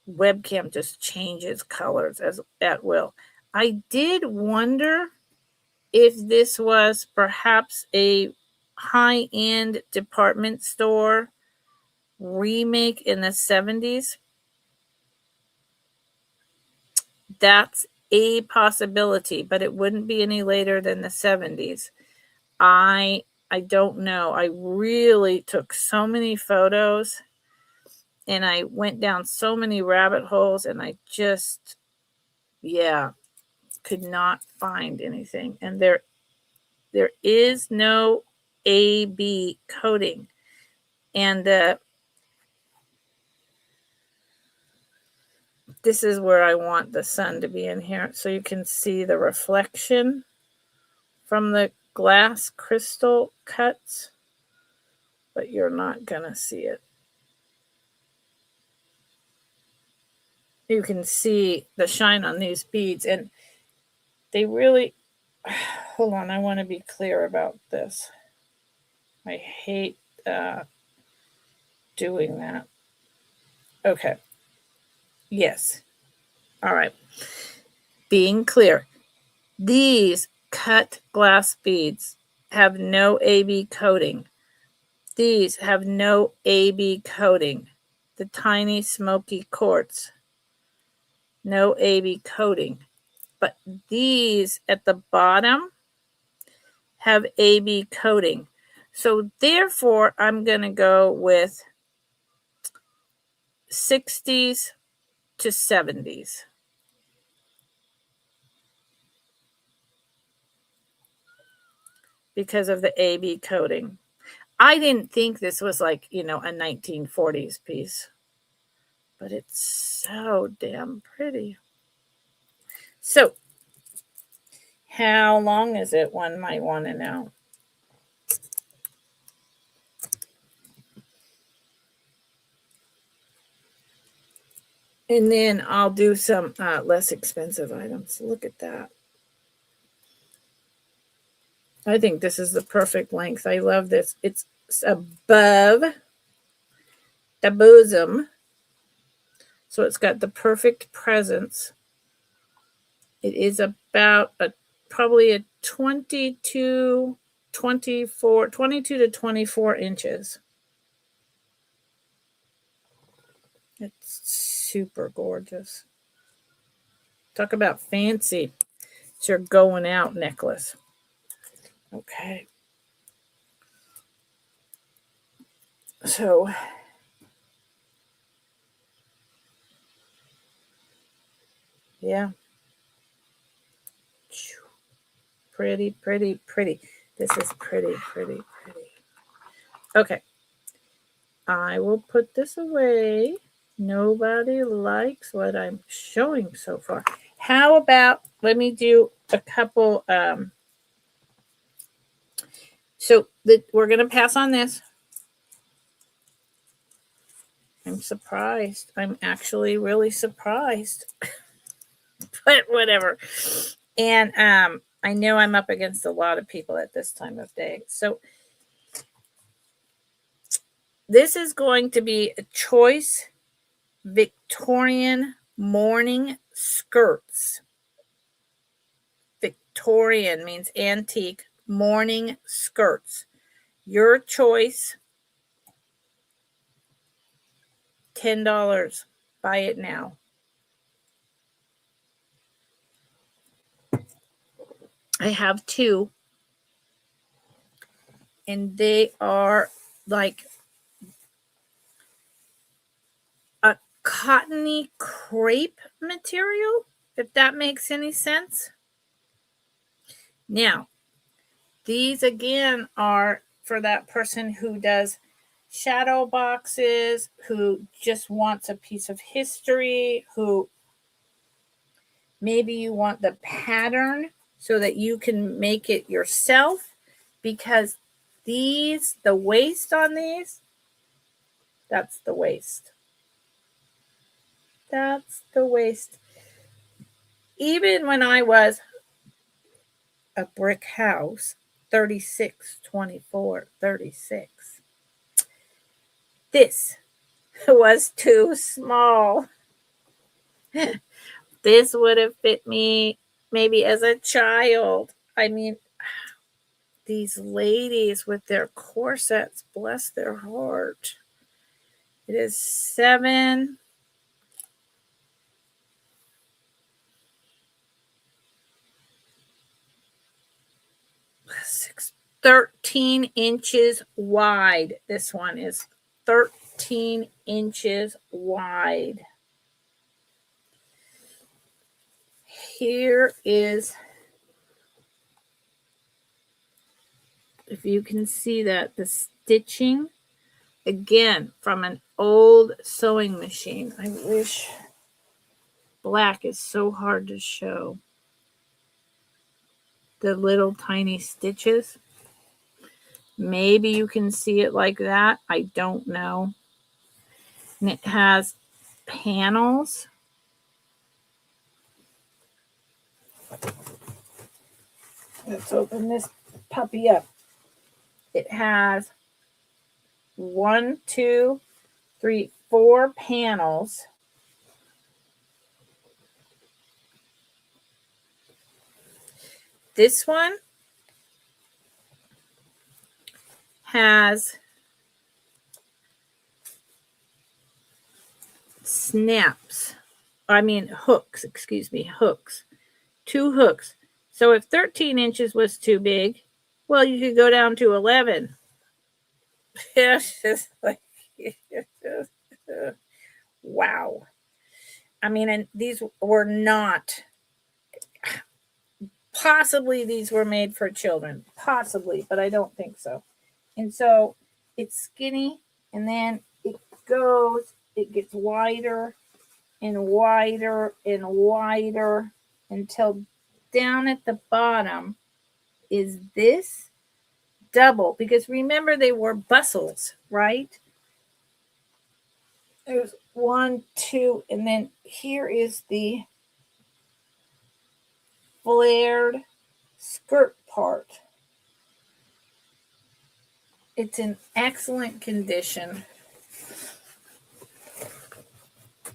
webcam just changes colors as at will. I did wonder if this was perhaps a high-end department store remake in the 70s. That's a possibility, but it wouldn't be any later than the 70s. I don't know. I really took so many photos and I went down so many rabbit holes, and I just, could not find anything. And there is no AB coating. And this is where I want the sun to be in here, so you can see the reflection from the glass crystal cuts, but you're not going to see it. You can see the shine on these beads, and they really, hold on, I want to be clear about this. I hate doing that. Okay. Yes. All right. Being clear, these cut glass beads have no AB coating. These have no AB coating. The tiny smoky quartz, no AB coating. But these at the bottom have AB coating. So therefore, I'm going to go with 60s to 70s. Because of the AB coating. I didn't think this was like, a 1940s piece. But it's so damn pretty. So, how long is it? One might want to know. And then I'll do some less expensive items. Look at that. I think this is the perfect length. I love this. It's above the bosom. So it's got the perfect presence. It is about a probably a 22 to 24 inches. It's super gorgeous. Talk about fancy. It's your going out necklace. Okay. So yeah. Pretty, pretty, pretty. This is pretty, pretty, pretty. Okay. I will put this away. Nobody likes what I'm showing so far. How about, let me do a couple, we're going to pass on this. I'm surprised. I'm actually really surprised. But whatever. And I know I'm up against a lot of people at this time of day. So this is going to be a choice Victorian morning skirts. Victorian means antique. Morning skirts. Your choice. $10. Buy it now. I have two. And they are like a cottony crepe material, if that makes any sense. Now, these again are for that person who does shadow boxes, who just wants a piece of history, who maybe you want the pattern so that you can make it yourself, because these, the waist on these, that's the waist. That's the waist. Even when I was a brick house, 36, 24, 36, this was too small. This would have fit me maybe as a child. I mean, these ladies with their corsets, bless their heart. It is 7. Six, 13 inches wide. This one is 13 inches wide. Here is, if you can see that, the stitching, again, from an old sewing machine. I wish black is so hard to show. The little tiny stitches. Maybe you can see it like that. I don't know. And it has panels. Let's open this puppy up. It has 1, 2, 3, 4 panels. This one has hooks, hooks. 2 hooks. So if 13 inches was too big, well, you could go down to 11. It's just like, wow. I mean, and these were not, possibly these were made for children. Possibly, but I don't think so. And so it's skinny, and then it gets wider and wider and wider until down at the bottom is this double, because remember they were bustles, right? There's 1, 2, and then here is the flared skirt part. It's in excellent condition.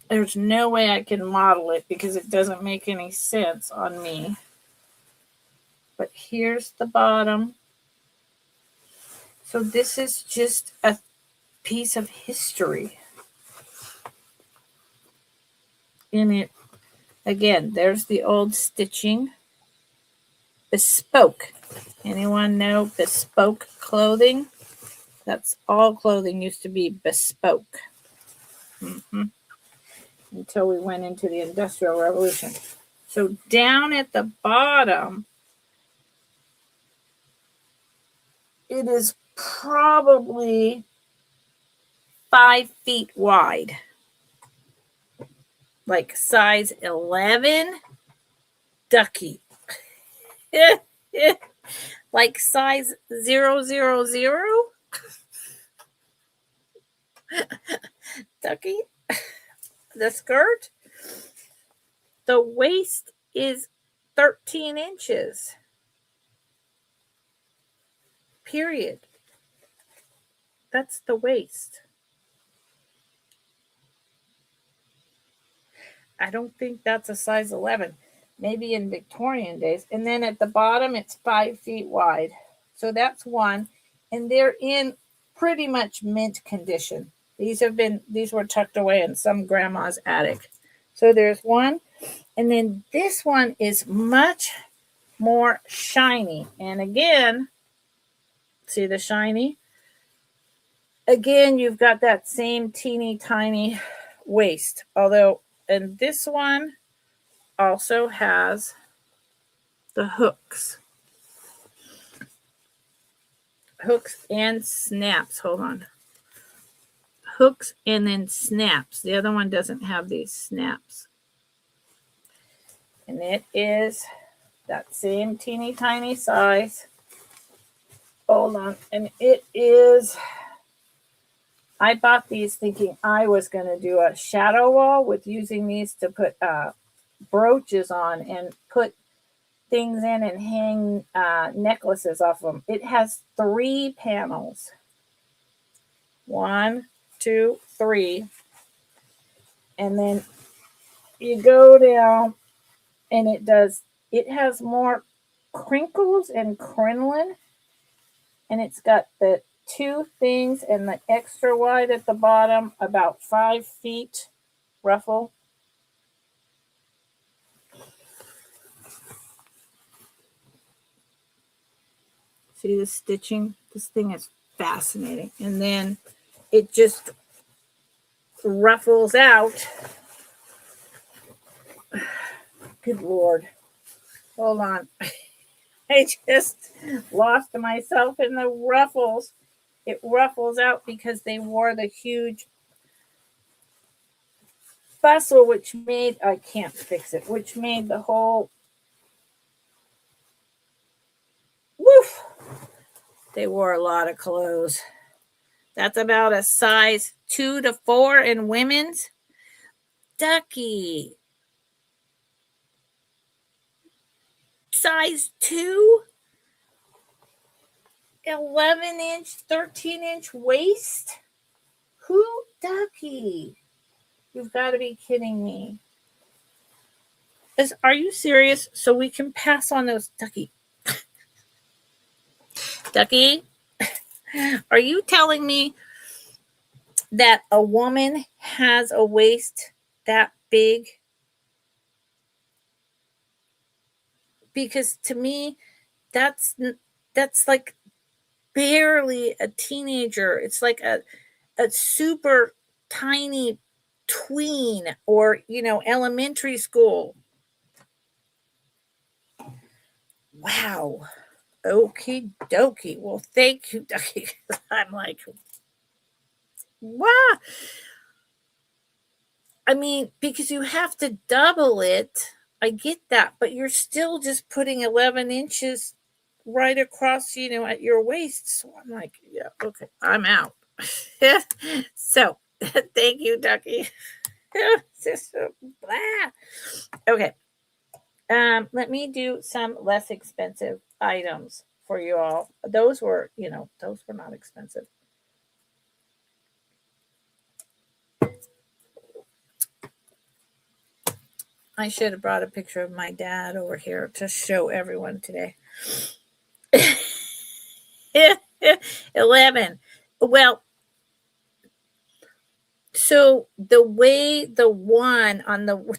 There's no way I can model it because it doesn't make any sense on me. but here's the bottom. So this is just a piece of history. In it, again, there's the old stitching. Bespoke. Anyone know bespoke clothing? That's all clothing used to be bespoke. Until we went into the Industrial Revolution. So down at the bottom, it is probably 5 feet wide. Like size 11, ducky. Like size 000, ducky. The skirt. The waist is 13 inches. Period. That's the waist. I don't think that's a size 11. Maybe in Victorian days. And then at the bottom, it's 5 feet wide. So that's one. And they're in pretty much mint condition. These were tucked away in some grandma's attic. So there's one. And then this one is much more shiny. And again, see the shiny? Again, you've got that same teeny tiny waist. Although, and this one also has the hooks. Hooks and snaps. Hold on. Hooks and then snaps. The other one doesn't have these snaps. And it is that same teeny tiny size. Hold on. And it is, I bought these thinking I was going to do a shadow wall with using these to put brooches on and put things in and hang necklaces off them. It has 3 panels. 1, 2, 3. And then you go down and it has more crinkles and crinoline. And it's got the 2 things and the extra wide at the bottom, about 5 feet ruffle. See the stitching? This thing is fascinating. And then it just ruffles out. Good Lord. Hold on. I just lost myself in the ruffles. It ruffles out because they wore the huge bustle, which made, I can't fix it, which made the whole, woof. They wore a lot of clothes. That's about a size 2 to 4 in women's. Ducky. Size 2? 11-inch, 13-inch waist? Who? Ducky. You've got to be kidding me. Are you serious? So we can pass on those, Ducky. Ducky, are you telling me that a woman has a waist that big? Because to me, that's like barely a teenager. It's like a super tiny tween or, elementary school. Wow. Okie dokie. Well, thank you, Ducky. I'm like, wow. I mean, because you have to double it. I get that, but you're still just putting 11 inches right across, at your waist. So I'm like, yeah, okay, I'm out. So thank you, Ducky. Okay. Let me do some less expensive items for you all. Those were not expensive. I should have brought a picture of my dad over here to show everyone today. 11. Well, so the way the one on the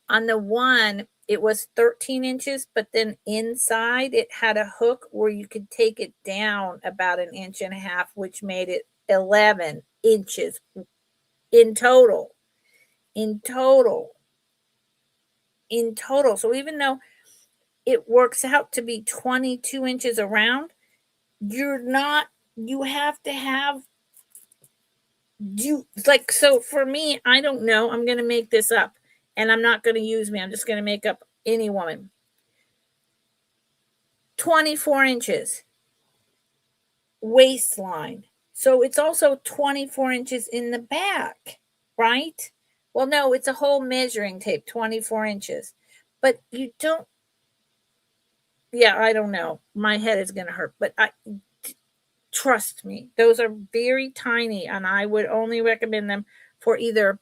on the one, it was 13 inches, but then inside it had a hook where you could take it down about an inch and a half, which made it 11 inches in total. In total. In total. So even though it works out to be 22 inches around, you have to have like, so for me, I don't know, I'm going to make this up, and I'm not going to use me, I'm just going to make up any woman. 24 inches waistline, so it's also 24 inches in the back, right? Well, no, it's a whole measuring tape, 24 inches, but you don't. Yeah, I don't know, my head is going to hurt, but trust me, those are very tiny, and I would only recommend them for either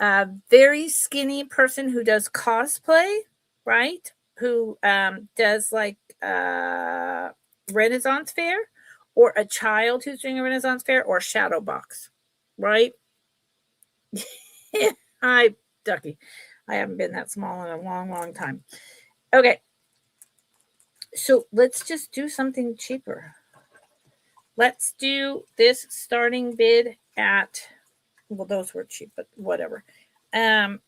a very skinny person who does cosplay, right? Who does like Renaissance fair, or a child who's doing a Renaissance fair, or shadow box, right? Hi, Ducky. I haven't been that small in a long, long time. Okay. So let's just do something cheaper. Let's do this starting bid at, well, those were cheap, but whatever. $12.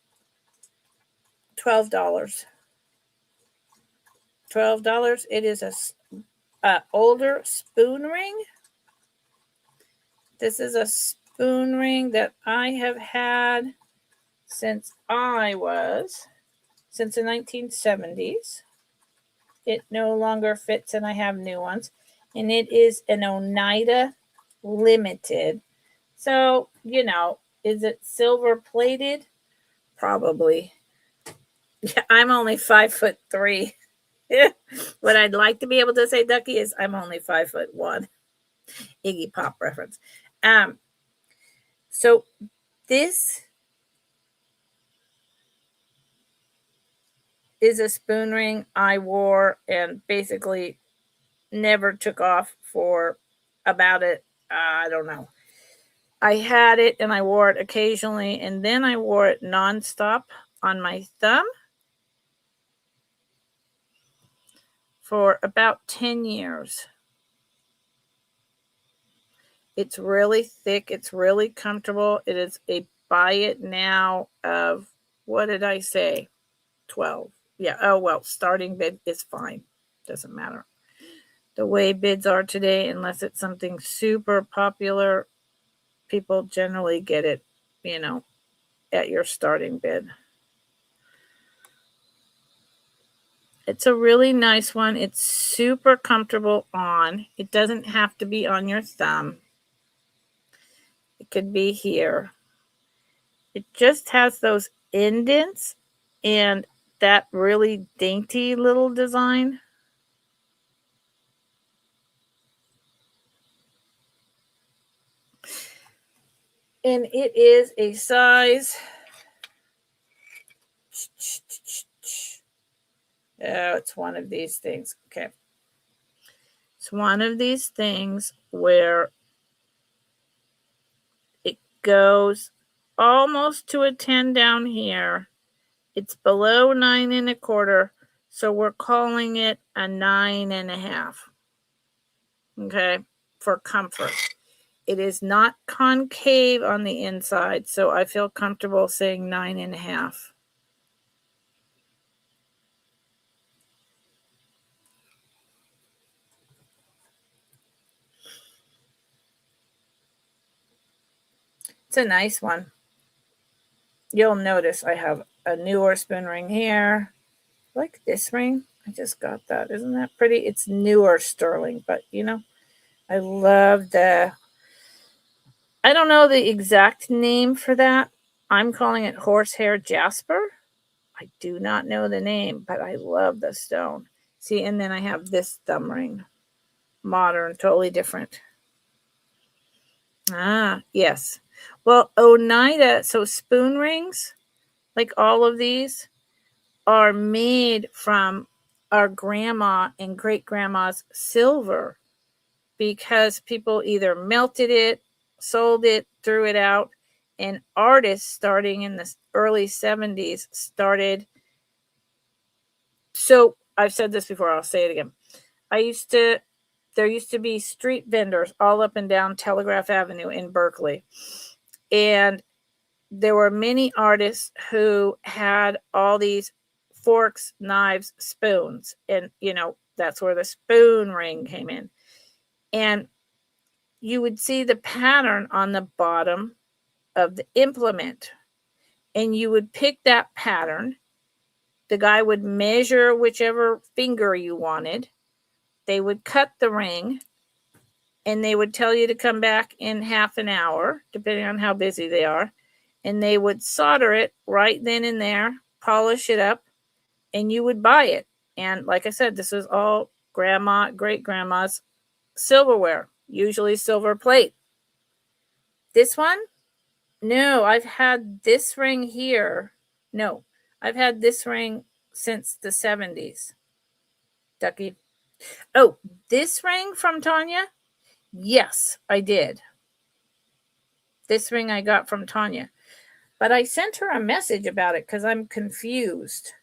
$12. It is a older spoon ring. This is a spoon ring that I have had since the 1970s. It no longer fits, and I have new ones. And it is an Oneida Limited. So, is it silver plated? Probably. Yeah, I'm only 5'3". What I'd like to be able to say, Ducky, is I'm only 5'1". Iggy Pop reference. So this is a spoon ring I wore and basically never took off for about it. I don't know. I had it and I wore it occasionally, and then I wore it nonstop on my thumb for about 10 years. It's really thick. It's really comfortable. It is a buy it now of, what did I say? 12. Yeah. Oh, well, starting bid is fine. Doesn't matter. The way bids are today, unless it's something super popular, people generally get it, at your starting bid. It's a really nice one. It's super comfortable on. It doesn't have to be on your thumb. It could be here. It just has those indents and that really dainty little design. And it is a size. Oh, it's one of these things. Okay. It's one of these things where it goes almost to a 10 down here. It's below 9 1/4, so we're calling it a 9 1/2. Okay, for comfort. It is not concave on the inside, so I feel comfortable saying 9 1/2. It's a nice one. You'll notice I have a newer spoon ring here. Like this ring. I just got that. Isn't that pretty? It's newer sterling, but I love I don't know the exact name for that. I'm calling it horsehair jasper. I do not know the name, but I love the stone. See, and then I have this thumb ring. Modern, totally different. Ah, yes. Well, Oneida, so spoon rings, like all of these, are made from our grandma and great-grandma's silver because people either melted it, sold it, threw it out, and artists starting in the early 70s started. So I've said this before, I'll say it again. There used to be street vendors all up and down Telegraph Avenue in Berkeley. And there were many artists who had all these forks, knives, spoons. And, that's where the spoon ring came in. And you would see the pattern on the bottom of the implement. And you would pick that pattern. The guy would measure whichever finger you wanted. They would cut the ring. And they would tell you to come back in half an hour, depending on how busy they are. And they would solder it right then and there, polish it up, and you would buy it. And like I said, this is all grandma, great-grandma's silverware, usually silver plate. This one? No, I've had this ring here. No, I've had this ring since the 70s. Ducky. Oh, this ring from Tanya? Yes, I did. This ring I got from Tanya. But I sent her a message about it because I'm confused.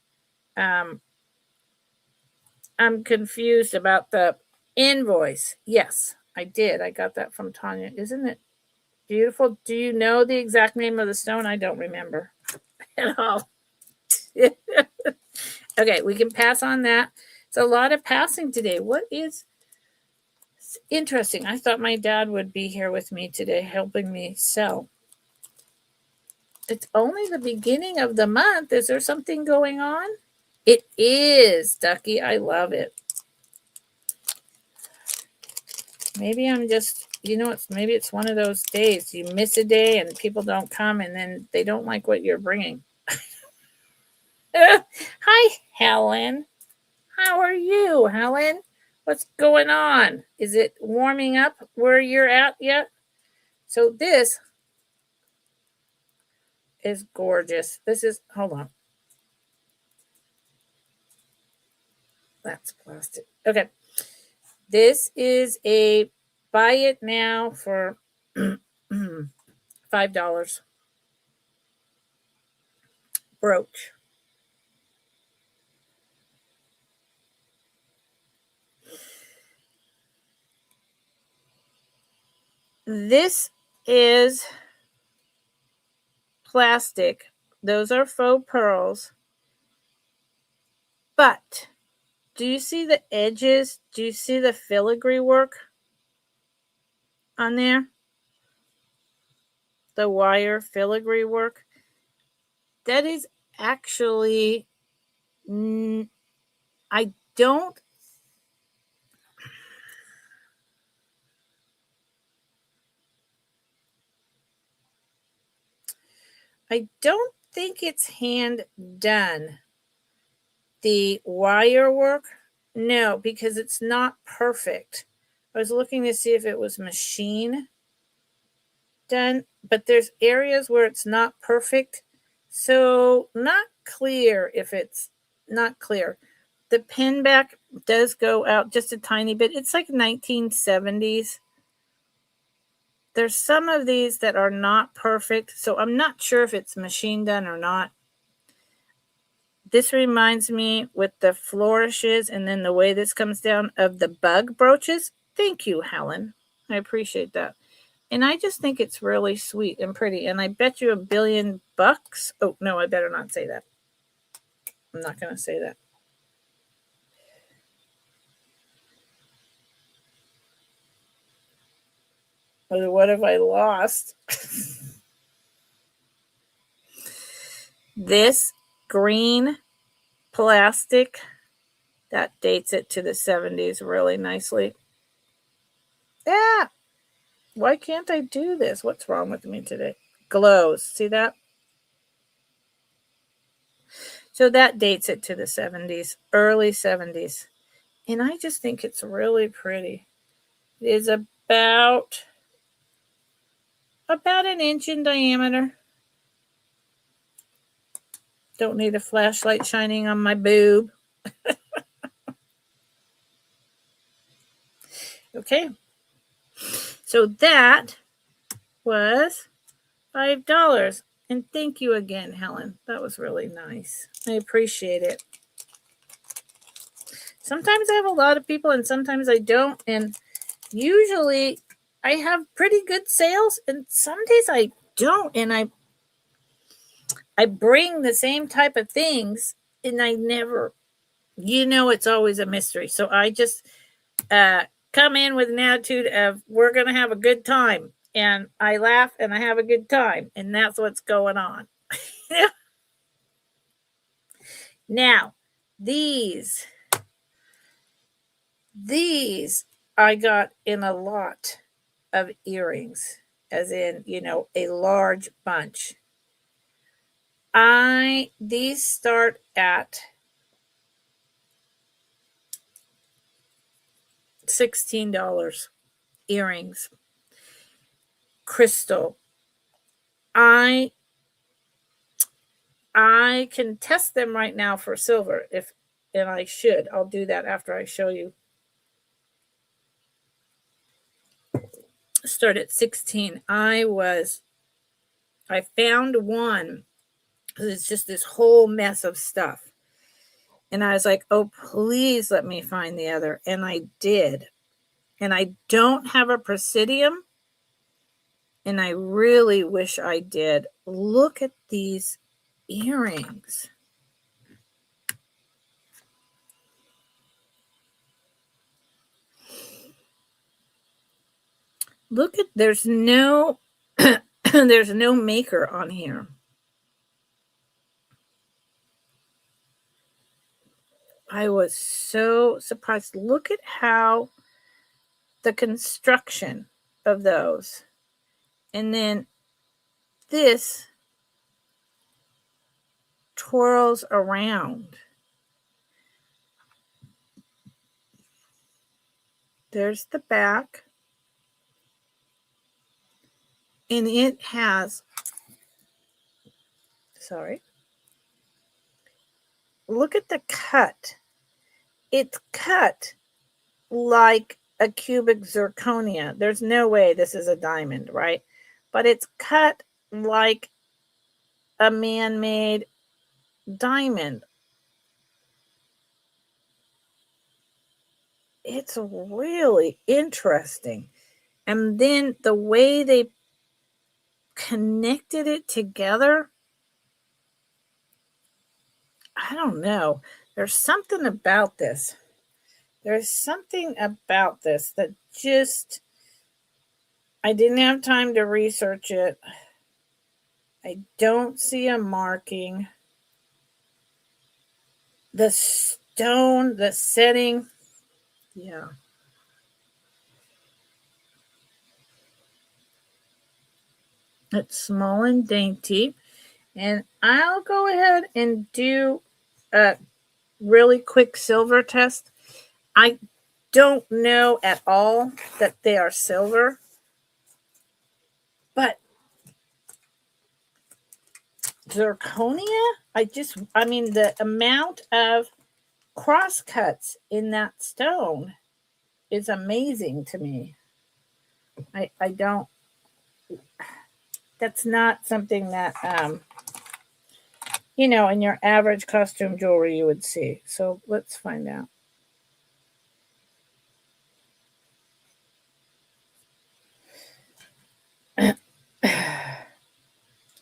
I'm confused about the invoice. Yes, I did. I got that from Tanya. Isn't it beautiful? Do you know the exact name of the stone? I don't remember at all. Okay, we can pass on that. It's a lot of passing today. What is interesting? I thought my dad would be here with me today helping me sell. It's only the beginning of the month. Is there something going on? It is, Ducky. I love it. Maybe I'm just, maybe it's one of those days. You miss a day and people don't come and then they don't like what you're bringing. Hi, Helen. How are you, Helen? What's going on? Is it warming up where you're at yet? So this is gorgeous. Hold on. That's plastic. Okay. This is a buy it now for $5 brooch. This is plastic. Those are faux pearls. But do you see the edges? Do you see the filigree work on there? The wire filigree work? That is actually, I don't think it's hand done. The wire work? No, because it's not perfect. I was looking to see if it was machine done, but there's areas where it's not perfect. So not clear if it's not clear. The pin back does go out just a tiny bit. It's like 1970s. There's some of these that are not perfect, so I'm not sure if it's machine done or not. This reminds me with the flourishes and then the way this comes down of the bug brooches. Thank you, Helen. I appreciate that. And I just think it's really sweet and pretty. And I bet you $1 billion. Oh, no, I better not say that. I'm not going to say that. What have I lost? This green plastic, that dates it to the 70s really nicely. Yeah. Why can't I do this? What's wrong with me today? Glows. See that? So that dates it to the 70s, early 70s. And I just think it's really pretty. It is about an inch in diameter. Don't need a flashlight shining on my boob. Okay. So that was $5. And thank you again, Helen. That was really nice. I appreciate it. Sometimes I have a lot of people and sometimes I don't. And usually I have pretty good sales and some days I don't. And I bring the same type of things and I never, it's always a mystery. So I just come in with an attitude of we're going to have a good time. And I laugh and I have a good time. And that's what's going on. Now, these I got in a lot of earrings, as in, a large bunch. These start at $16 earrings. Crystal. I can test them right now for silver and I should. I'll do that after I show you. Start at 16. I found one. It's just this whole mess of stuff. And I was like, oh, please let me find the other. And I did. And I don't have a Presidium. And I really wish I did. Look at these earrings. Look at, there's no maker on here. I was so surprised. Look at how the construction of those. And then this twirls around. There's the back. And it has, look at the cut. It's cut like a cubic zirconia. There's no way this is a diamond, right? But it's cut like a man-made diamond. It's really interesting. And then the way they connected it together, I don't know. There's something about this. There's something about this that just, I didn't have time to research it. I don't see a marking. The stone, the setting, yeah. It's small and dainty. And I'll go ahead and do a really quick silver test. I don't know at all that they are silver, but zirconia, the amount of cross cuts in that stone is amazing to me. I don't, that's not something that, in your average costume jewelry you would see. So let's find out.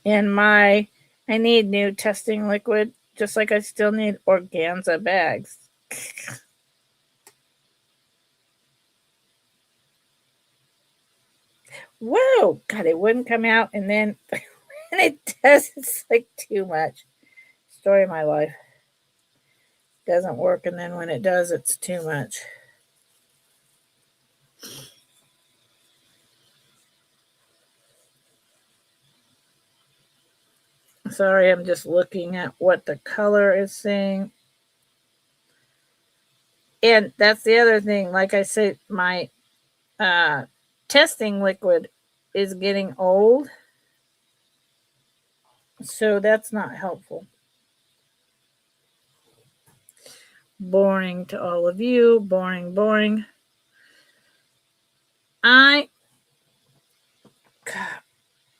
And I need new testing liquid, just like I still need organza bags. Whoa, God, it wouldn't come out, and then when it does, it's like too much. Story of my life. Doesn't work, and then when it does, it's too much. Sorry, I'm just looking at what the color is saying. And that's the other thing. Like I said, my testing liquid is getting old. So that's not helpful. Boring to all of you. Boring. I'm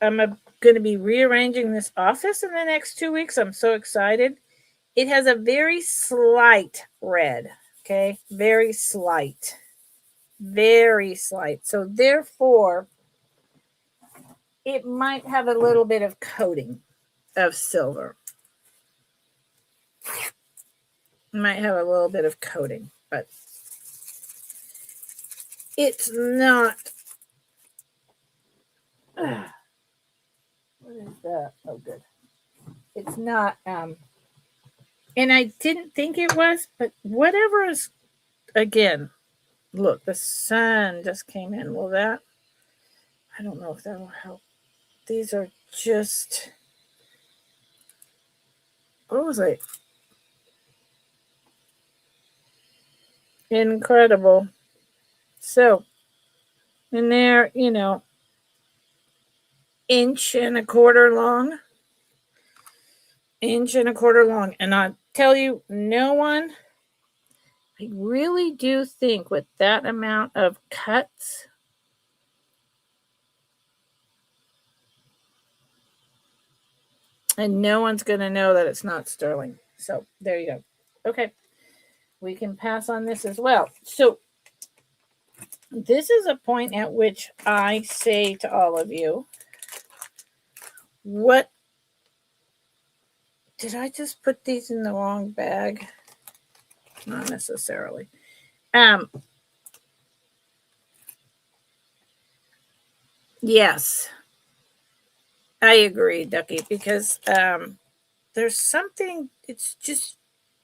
going to be rearranging this office in the next 2 weeks. I'm so excited. It has a very slight red, okay? Very slight. Very slight. So therefore, it might have a little bit of coating of silver. Might have a little bit of coating, but it's not. What is that? Oh, good. It's not. And I didn't think it was, but whatever is. Again, look, the sun just came in. Will that? I don't know if that will help. These are just. What was I? Incredible. So, and they're, inch and a quarter long. Inch and a quarter long. And I tell you, no one, I really do think with that amount of cuts, and no one's going to know that it's not sterling. So there you go. Okay. We can pass on this as well. So this is a point at which I say to all of you, what did I just put these in the wrong bag? Not necessarily. Yes, I agree, Ducky, because there's something, it's just,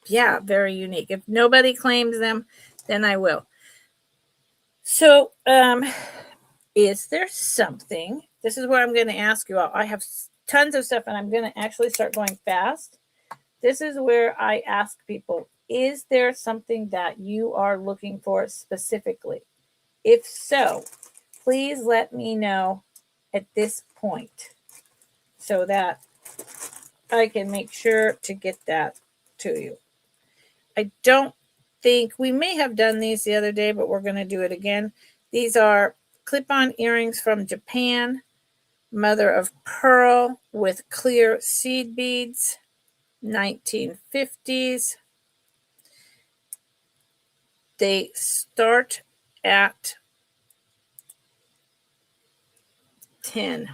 very unique. If nobody claims them, then I will. So, is there something, this is what I'm going to ask you all. I have tons of stuff and I'm going to actually start going fast. This is where I ask people, is there something that you are looking for specifically? If so, please let me know at this point so that I can make sure to get that to you. I don't think, we may have done these the other day, but we're going to do it again. These are clip-on earrings from Japan, mother of pearl with clear seed beads, 1950s. They start at 10.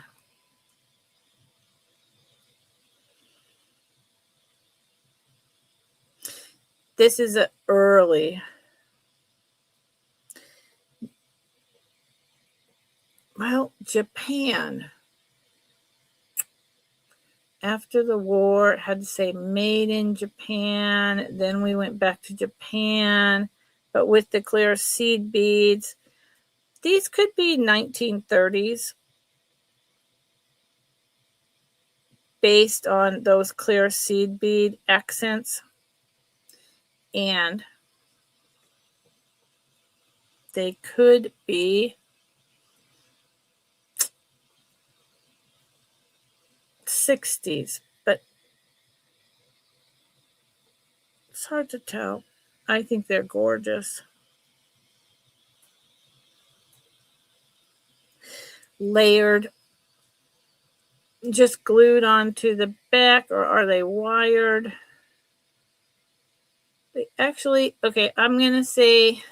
This is an early. Well, Japan. After the war, it had to say made in Japan. Then we went back to Japan, but with the clear seed beads. These could be 1930s based on those clear seed bead accents. And they could be 60s, but it's hard to tell. I think they're gorgeous. Layered, just glued onto the back, or are they wired? They actually, okay, I'm going to say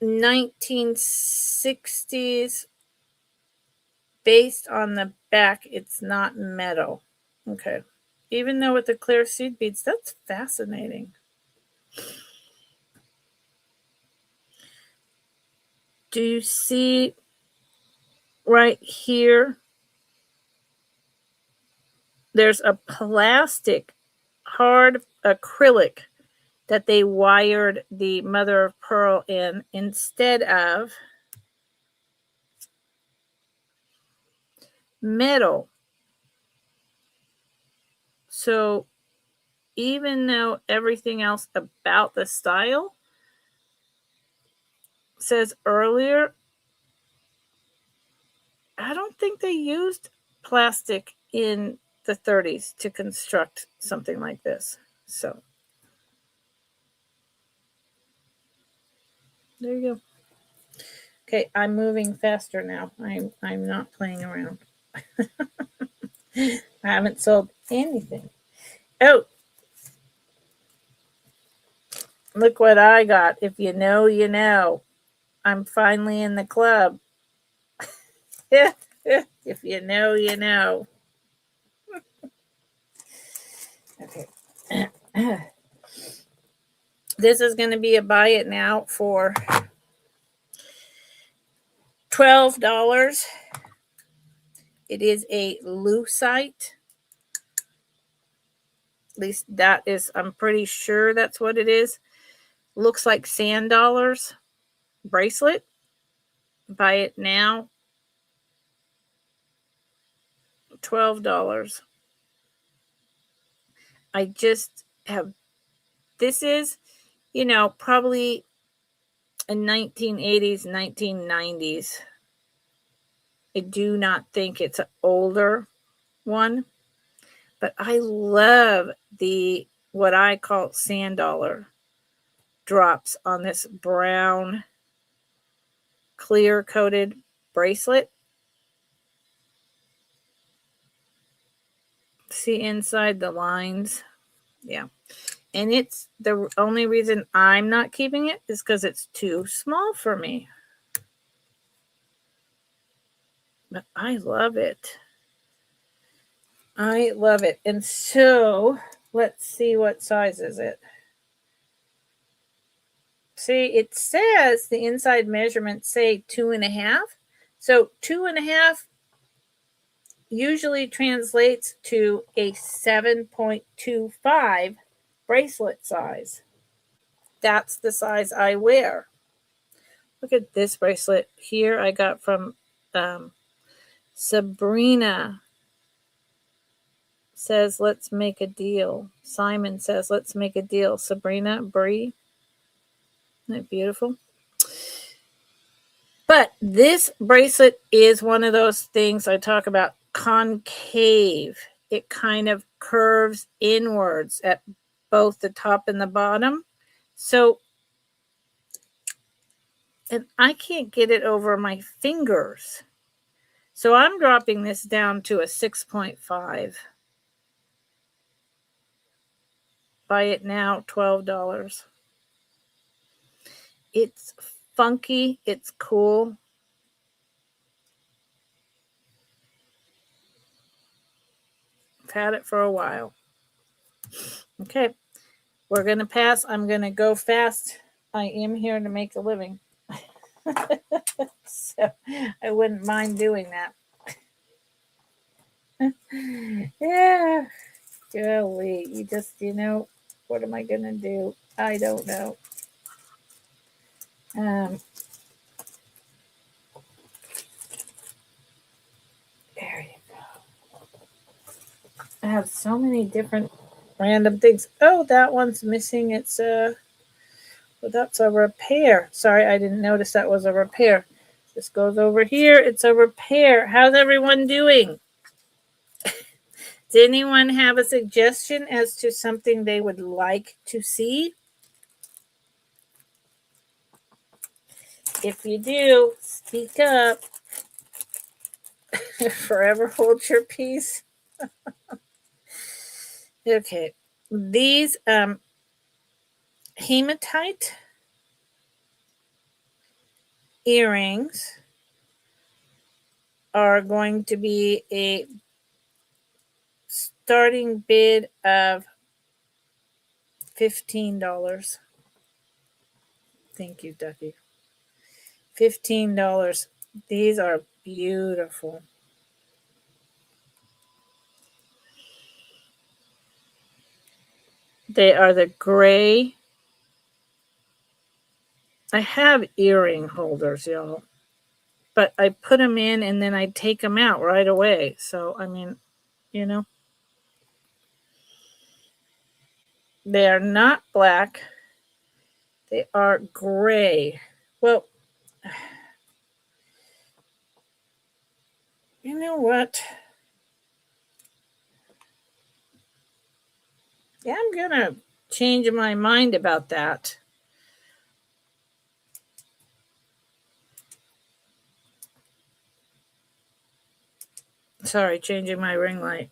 1960s. Based on the back, it's not metal. Okay. Even though with the clear seed beads, that's fascinating. Do you see right here? There's a plastic, hard acrylic that they wired the mother of pearl in instead of metal. So even though everything else about the style says earlier, I don't think they used plastic in the 30s to construct something like this. So there you go. Okay, I'm moving faster now. I'm not playing around. I haven't sold anything. Oh, look what I got. If you know, you know. I'm finally in the club. If you know, you know. Okay. This is going to be a buy it now for $12. It is a lucite. At least that is, I'm pretty sure that's what it is. Looks like sand dollars. Bracelet. Buy it now. $12. I just have, this is, probably a 1980s, 1990s. I do not think it's an older one, but I love the, what I call sand dollar drops on this brown clear coated bracelet. See inside the lines? Yeah. And it's the only reason I'm not keeping it is because it's too small for me. But I love it. I love it. And so let's see, what size is it? See, it says the inside measurements say 2.5. So 2.5 usually translates to a 7.25 bracelet size. That's the size I wear. Look at this bracelet here I got from Sabrina. Says, let's make a deal. Simon says, let's make a deal. Sabrina, Bree. Isn't that beautiful? But this bracelet is one of those things I talk about, concave. It kind of curves inwards at both the top and the bottom. So, and I can't get it over my fingers. So I'm dropping this down to a 6.5. Buy it now, $12. It's funky. It's cool. I've had it for a while. Okay, we're going to pass. I'm going to go fast. I am here to make a living. So I wouldn't mind doing that. Yeah. Golly, you just, what am I going to do? I don't know. There you go. I have so many different random things. Oh, that one's missing. It's well, that's a repair. Sorry, I didn't notice that was a repair. This goes over here. It's a repair. How's everyone doing? Does anyone have a suggestion as to something they would like to see? If you do, speak up. Forever hold your peace. Okay. These hematite earrings are going to be a starting bid of $15. Thank you, Ducky. $15. These are beautiful. They are the gray. I have earring holders, y'all. But I put them in and then I take them out right away. So, I mean, they are not black. They are gray. Well, you know what? Yeah, I'm going to change my mind about that. Sorry, changing my ring light.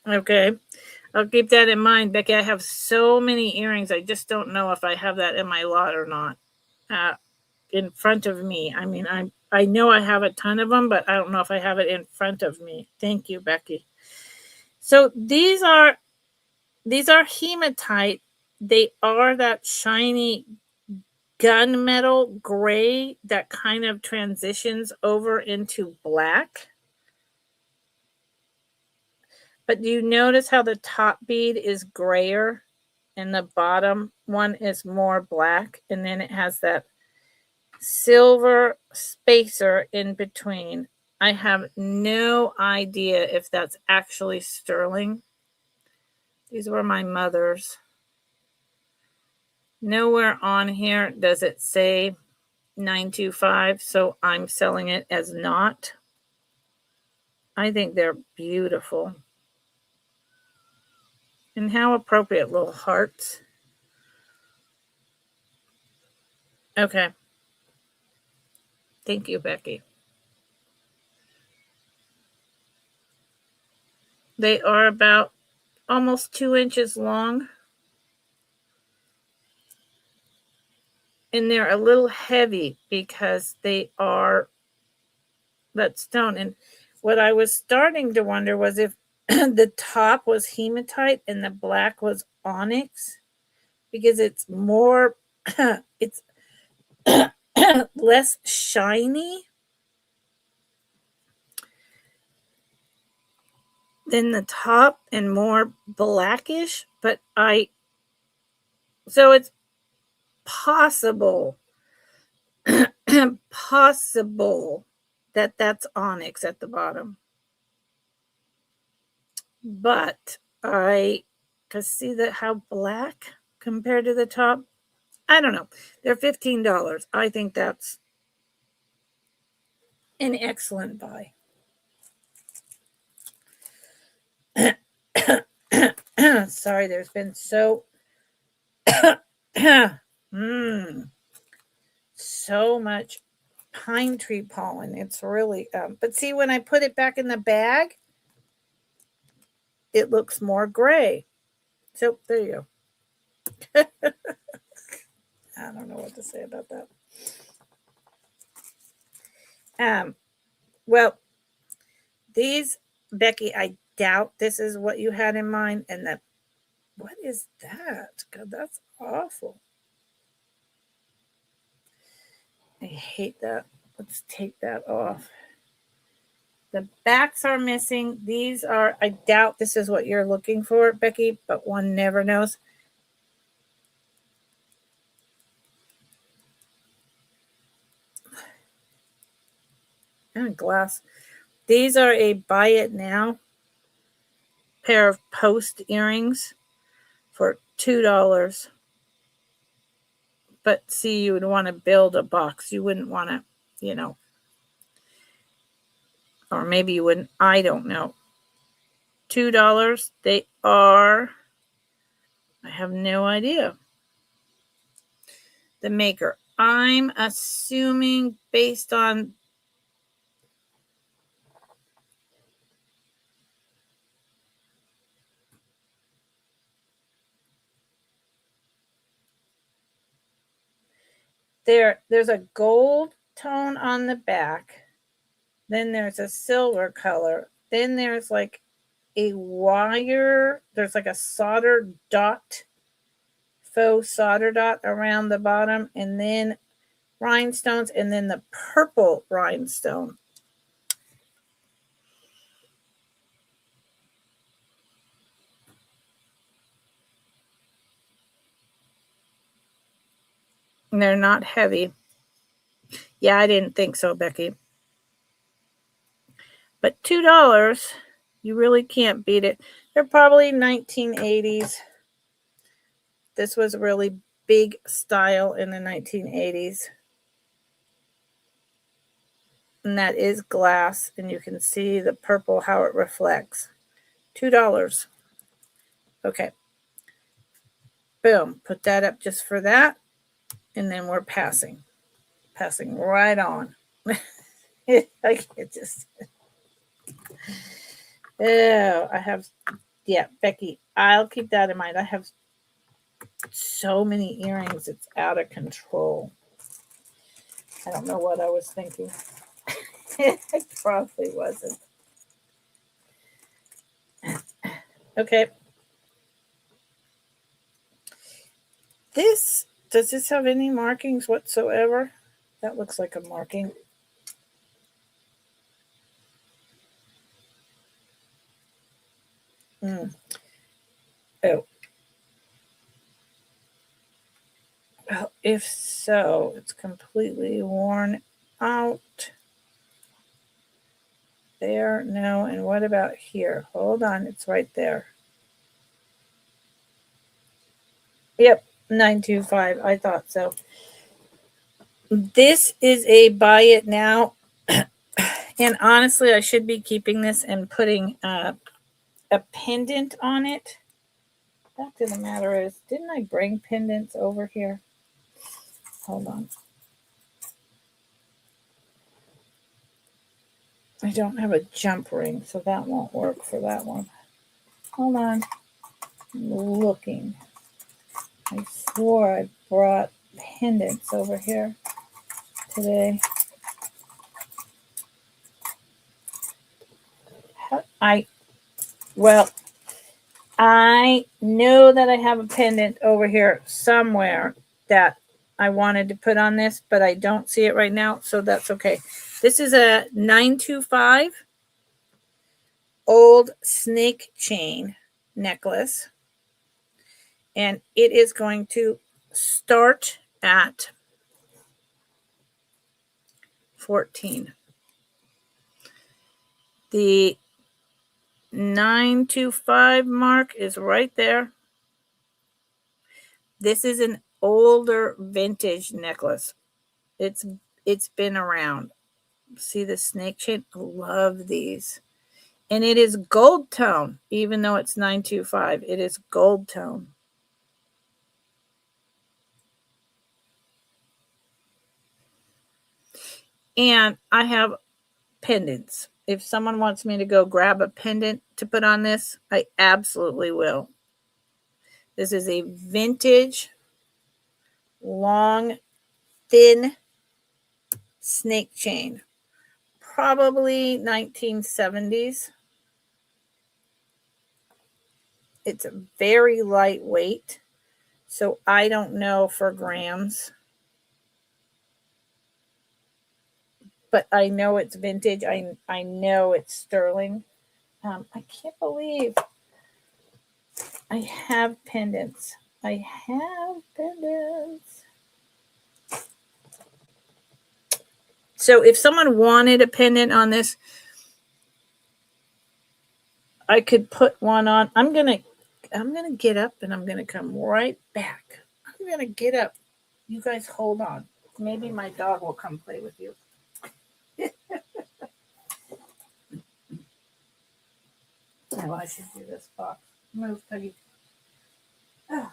Okay. I'll keep that in mind. Becky, I have so many earrings. I just don't know if I have that in my lot or not. In front of me. I mean, I know I have a ton of them, but I don't know if I have it in front of me. Thank you, Becky. So these are hematite. They are that shiny gunmetal gray that kind of transitions over into black. But do you notice how the top bead is grayer and the bottom one is more black? And then it has that silver spacer in between. I have no idea if that's actually sterling. These were my mother's. Nowhere on here does it say 925, so I'm selling it as not. I think they're beautiful. And how appropriate, little hearts. Okay. Thank you, Becky. They are about almost 2 inches long. And they're a little heavy because they are that stone. And what I was starting to wonder was if the top was hematite and the black was onyx, because it's more, it's less shiny than the top and more blackish. But so it's possible possible that that's onyx at the bottom, but cause see that how black compared to the top. I don't know, they're $15. I think that's an excellent buy. Sorry, there's been so so much pine tree pollen. It's really, but see, when I put it back in the bag, it looks more gray. So there you go. I don't know what to say about that. Well, these, Becky, I doubt this is what you had in mind. And that, what is that? God, that's awful. I hate that. Let's take that off. The backs are missing. These are, I doubt this is what you're looking for, Becky, but one never knows. And glass. These are a buy it now pair of post earrings for $2. But see, you would want to build a box. You wouldn't want to, or maybe you wouldn't. I don't know. $2. They are, I have no idea. The maker. I'm assuming based on there's a gold tone on the back. Then there's a silver color. Then there's like a wire. There's like a solder dot, faux solder dot around the bottom. And then rhinestones. And then the purple rhinestone. And they're not heavy. Yeah, I didn't think so, Becky. But $2, you really can't beat it. They're probably 1980s. This was really big style in the 1980s. And that is glass. And you can see the purple, how it reflects. $2. Okay. Boom, put that up just for that. And then we're passing right on. I can't just, oh, I have, yeah, Becky, I'll keep that in mind. I have so many earrings, it's out of control. I don't know what I was thinking. I probably wasn't. Okay. Does this have any markings whatsoever? That looks like a marking. Oh. Well, if so, it's completely worn out. There, no, and what about here? Hold on, it's right there. Yep, 925. I thought so. This is a buy it now. And honestly, I should be keeping this and putting a pendant on it. Fact of the matter is, didn't I bring pendants over here? Hold on. I don't have a jump ring, so that won't work for that one. Hold on. I'm looking. I swore I brought pendants over here today. I know that I have a pendant over here somewhere that I wanted to put on this, but I don't see it right now, so that's okay. This is a 925 old snake chain necklace, and it is going to start at 14. The 925 mark is right there. This is an older vintage necklace. It's been around. See the snake chain? Love these. And it is gold tone, even though it's 925. It is gold tone. And I have pendants. If someone wants me to go grab a pendant to put on this, I absolutely will. This is a vintage, long, thin snake chain. Probably 1970s. It's very lightweight, so I don't know for grams. But I know it's vintage. I know it's sterling. I can't believe I have pendants. I have pendants. So if someone wanted a pendant on this, I could put one on. I'm gonna get up and I'm gonna come right back. I'm gonna get up. You guys hold on. Maybe my dog will come play with you. Oh, I should do this box. Move, Peggy. Oh.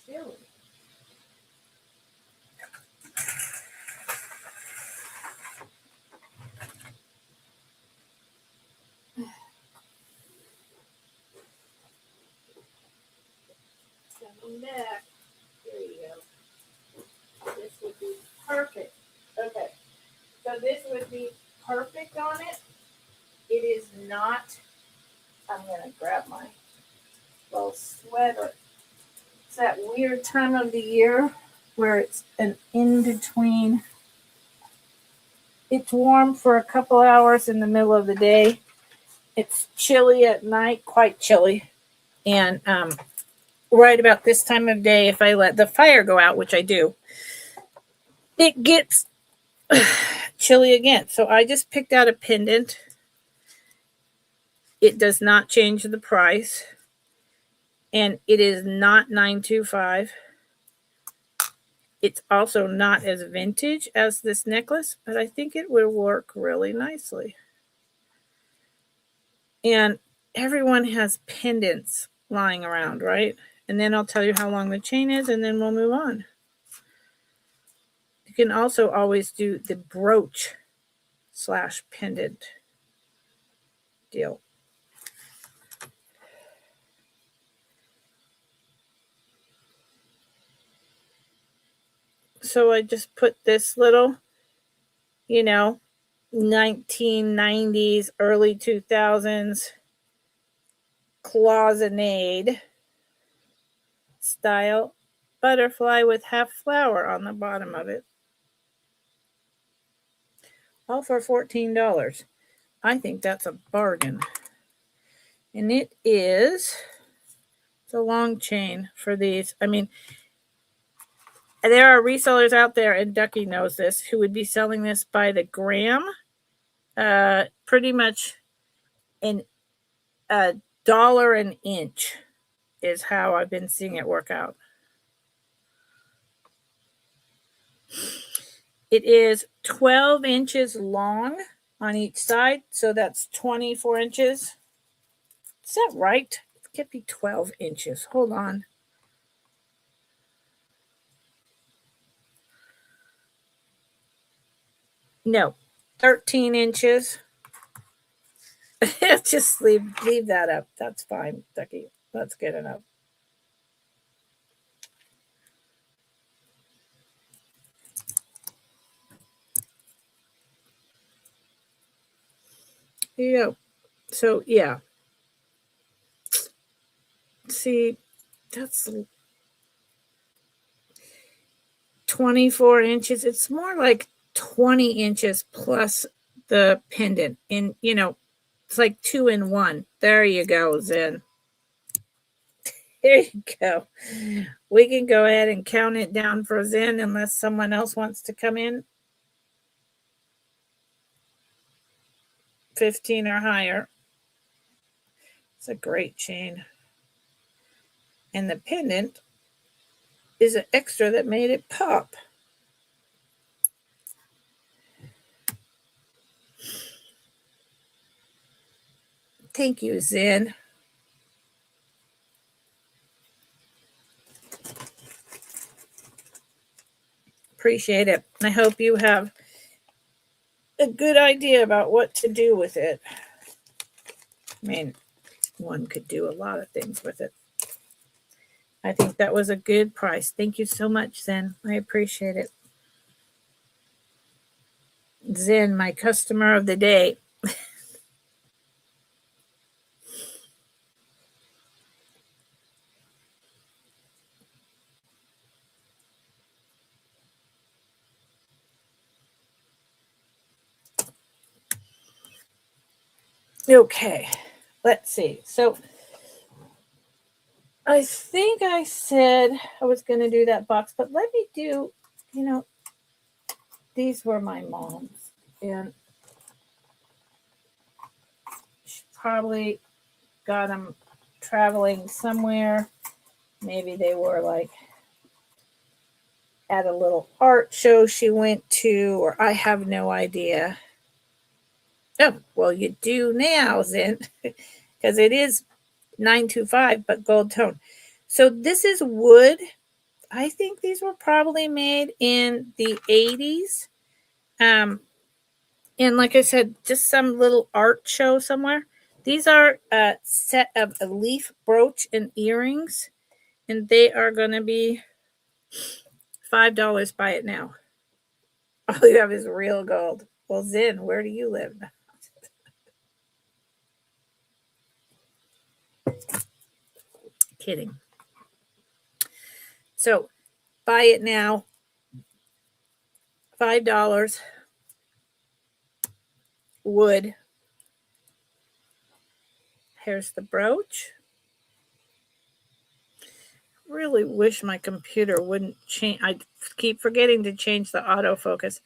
Chilly. Coming back. There you go. This would be perfect. Okay. So this would be perfect on it. It is not. I'm going to grab my little sweater. It's that weird time of the year where it's an in-between. It's warm for a couple hours in the middle of the day. It's chilly at night, quite chilly. And right about this time of day, if I let the fire go out, which I do, it gets chilly again. So I just picked out a pendant. It does not change the price. And it is not 925. It's also not as vintage as this necklace, but I think it would work really nicely. And everyone has pendants lying around, right? And then I'll tell you how long the chain is, and then we'll move on. You can also always do the brooch / pendant deal. So I just put this little, 1990s, early 2000s cloisonade style butterfly with half flower on the bottom of it. All for $14. I think that's a bargain. And it's a long chain for these. I mean, there are resellers out there, and Ducky knows this, who would be selling this by the gram. Pretty much $1 an inch is how I've been seeing it work out. It is 12 inches long on each side, so that's 24 inches. Is that right? It can't be 12 inches. Hold on. No, 13 inches. Just leave that up. That's fine, Ducky. That's good enough. Yeah. So yeah. See, that's 24 inches. It's more like 20 inches plus the pendant. And it's like 2 in 1. There you go, Zen. There you go. We can go ahead and count it down for Zen unless someone else wants to come in. 15 or higher. It's a great chain. And the pendant is an extra that made it pop. Thank you, Zen. Appreciate it. I hope you have a good idea about what to do with it. I mean, one could do a lot of things with it. I think that was a good price. Thank you so much, Zen. I appreciate it. Zen, my customer of the day. Okay, let's see. So I think I said I was going to do that box, but let me do, these were my mom's, and she probably got them traveling somewhere. Maybe they were like at a little art show she went to, or I have no idea. Oh, well, you do now, Zen, because it is 925, but gold tone. So this is wood. I think these were probably made in the 80s. And like I said, just some little art show somewhere. These are a set of a leaf brooch and earrings, and they are going to be $5. Buy it now. All you have is real gold. Well, Zen, where do you live? Kidding. So buy it now. $5. Wood. Here's the brooch. Really wish my computer wouldn't change. I keep forgetting to change the autofocus.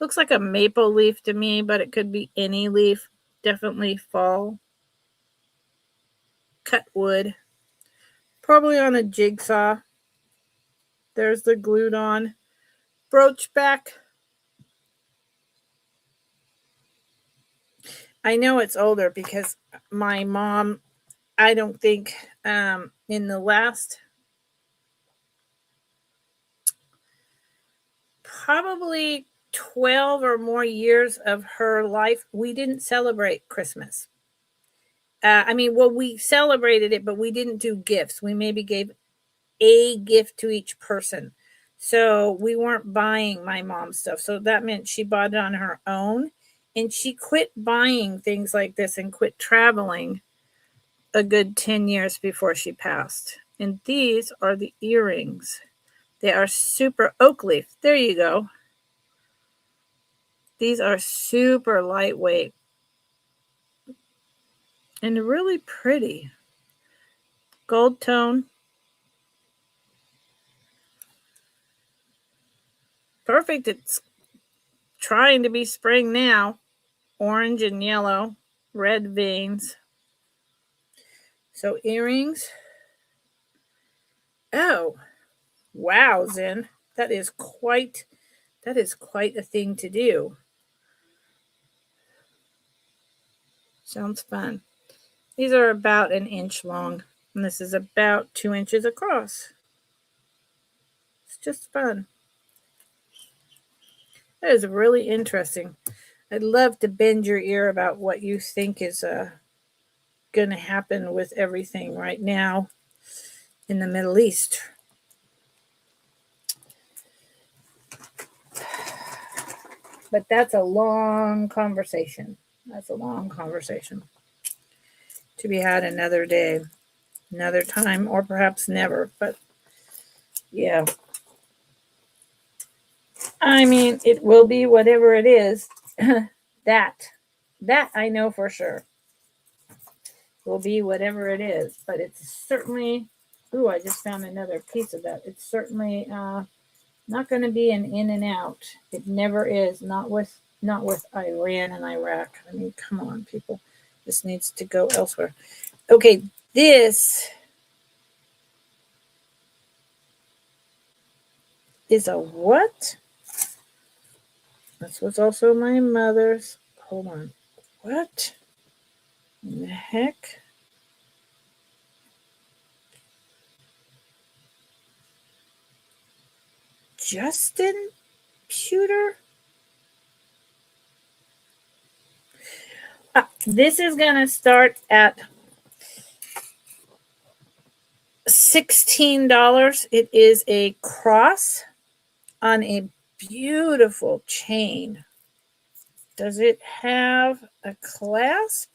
Looks like a maple leaf to me, but it could be any leaf. Definitely fall. Cut wood. Probably on a jigsaw. There's the glued on brooch back. I know it's older because my mom, I don't think in the last probably 12 or more years of her life, we didn't celebrate Christmas. We celebrated it, but we didn't do gifts. We maybe gave a gift to each person. So we weren't buying my mom's stuff. So that meant she bought it on her own. And she quit buying things like this and quit traveling a good 10 years before she passed. And these are the earrings. They are super oak leaf. There you go. These are super lightweight and really pretty. Gold tone. Perfect. It's trying to be spring now. Orange and yellow, red veins. So earrings. Oh, wow, Zen. That is quite a thing to do. Sounds fun. These are about an inch long, and this is about 2 inches across. It's just fun. That is really interesting. I'd love to bend your ear about what you think is going to happen with everything right now in the Middle East. But that's a long conversation. That's a long conversation to be had another day, another time, or perhaps never. But yeah, I mean, it will be whatever it is. that I know for sure. Will be whatever it is, but it's certainly. Ooh, I just found another piece of that. It's certainly not going to be an in and out. It never is. Not with Iran and Iraq. I mean, come on, people. This needs to go elsewhere. Okay, this is a what? This was also my mother's. Hold on. What in the heck? Justin Pewter? This is going to start at $16. It is a cross on a beautiful chain. Does it have a clasp?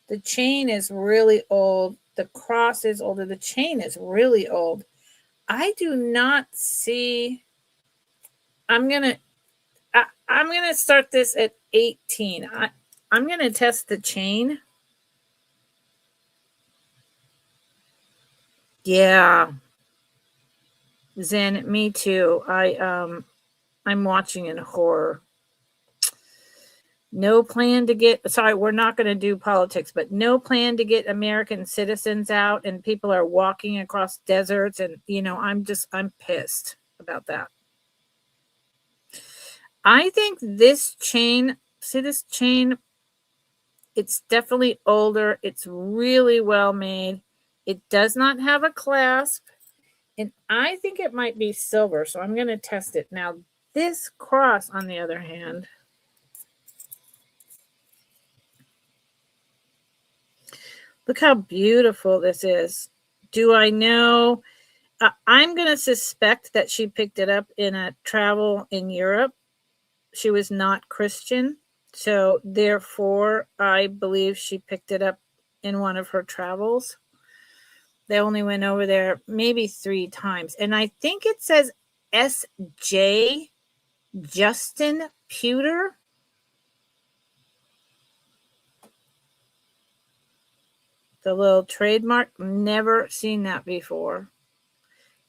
The chain is really old. The cross is older. The chain is really old. I do not see. I'm gonna start this at 18. I'm gonna test the chain. Yeah, Zen, me too. I'm watching in horror. No plan to get, sorry, we're not going to do politics, but no plan to get American citizens out, and people are walking across deserts, and I'm pissed about that. I think this chain, see this chain, it's definitely older. It's really well made. It does not have a clasp, and I think it might be silver, so I'm going to test it. Now, this cross, on the other hand, look how beautiful this is. Do I know? I'm going to suspect that she picked it up in a travel in Europe. She was not Christian. So therefore, I believe she picked it up in one of her travels. They only went over there maybe 3 times. And I think it says S.J. Justin Pewter. The little trademark. Never seen that before.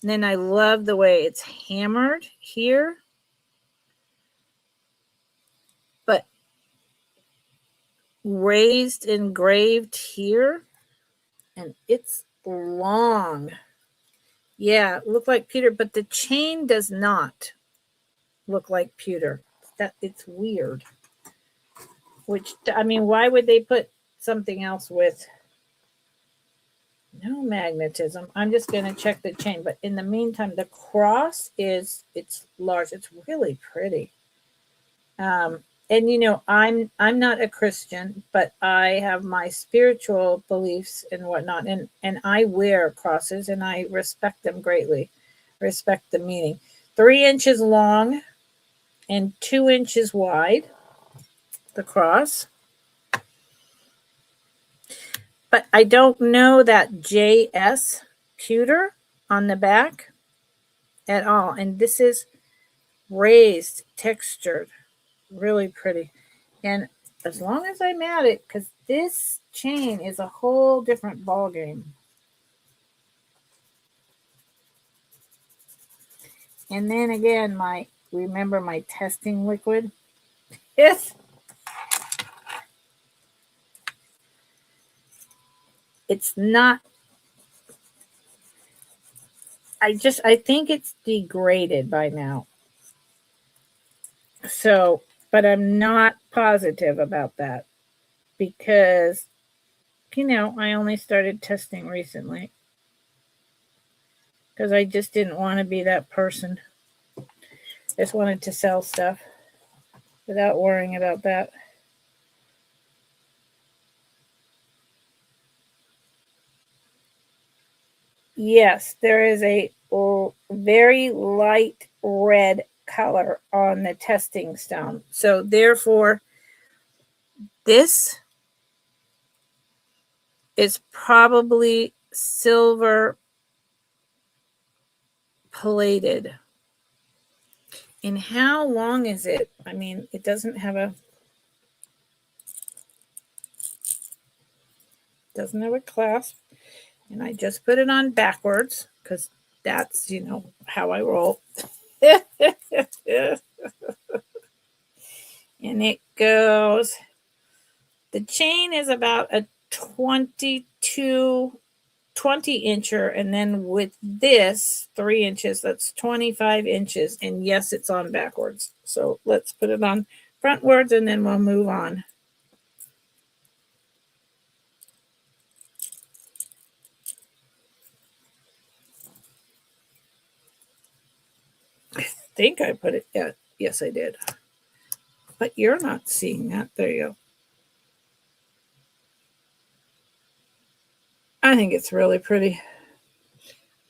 And then I love the way it's hammered here. But raised, engraved here. And it's long. Yeah, look like pewter, but the chain does not look like pewter. It's weird. which, I mean, why would they put something else with no magnetism? I'm just going to check the chain. But in the meantime, the cross it's large. It's really pretty. And you know, I'm not a Christian, but I have my spiritual beliefs and whatnot, and I wear crosses, and I respect them greatly. Respect the meaning. 3 inches long and 2 inches wide. The cross. But I don't know that JS pewter on the back at all. And this is raised, textured, really pretty. And as long as I'm at it, because this chain is a whole different ball game. And then again, remember my testing liquid? Yes. It's not, I think it's degraded by now. So, but I'm not positive about that because, you know, I only started testing recently because I just didn't want to be that person. Just wanted to sell stuff without worrying about that. Yes, there is a very light red color on the testing stone. So therefore, this is probably silver plated. And how long is it? I mean, it doesn't have a clasp. And I just put it on backwards because that's, you know, how I roll. And it goes, the chain is about a 20 incher, and then with this 3 inches, that's 25 inches. And yes, it's on backwards. So let's put it on frontwards and then we'll move on. I think I put it, yeah, yes, I did. But you're not seeing that. There you go. I think it's really pretty.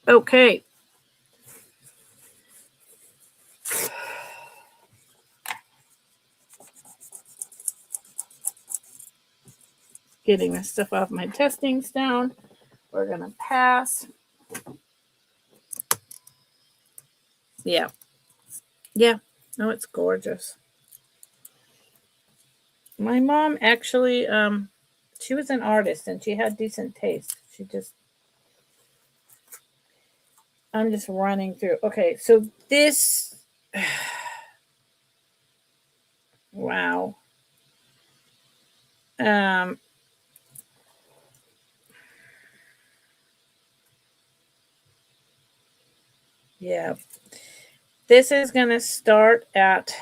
Okay. Getting this stuff off my testing stone. We're going to pass. Yeah. Yeah. No, it's gorgeous. My mom actually, she was an artist and she had decent taste. I'm just running through. Okay, so this, wow. Yeah. This is going to start at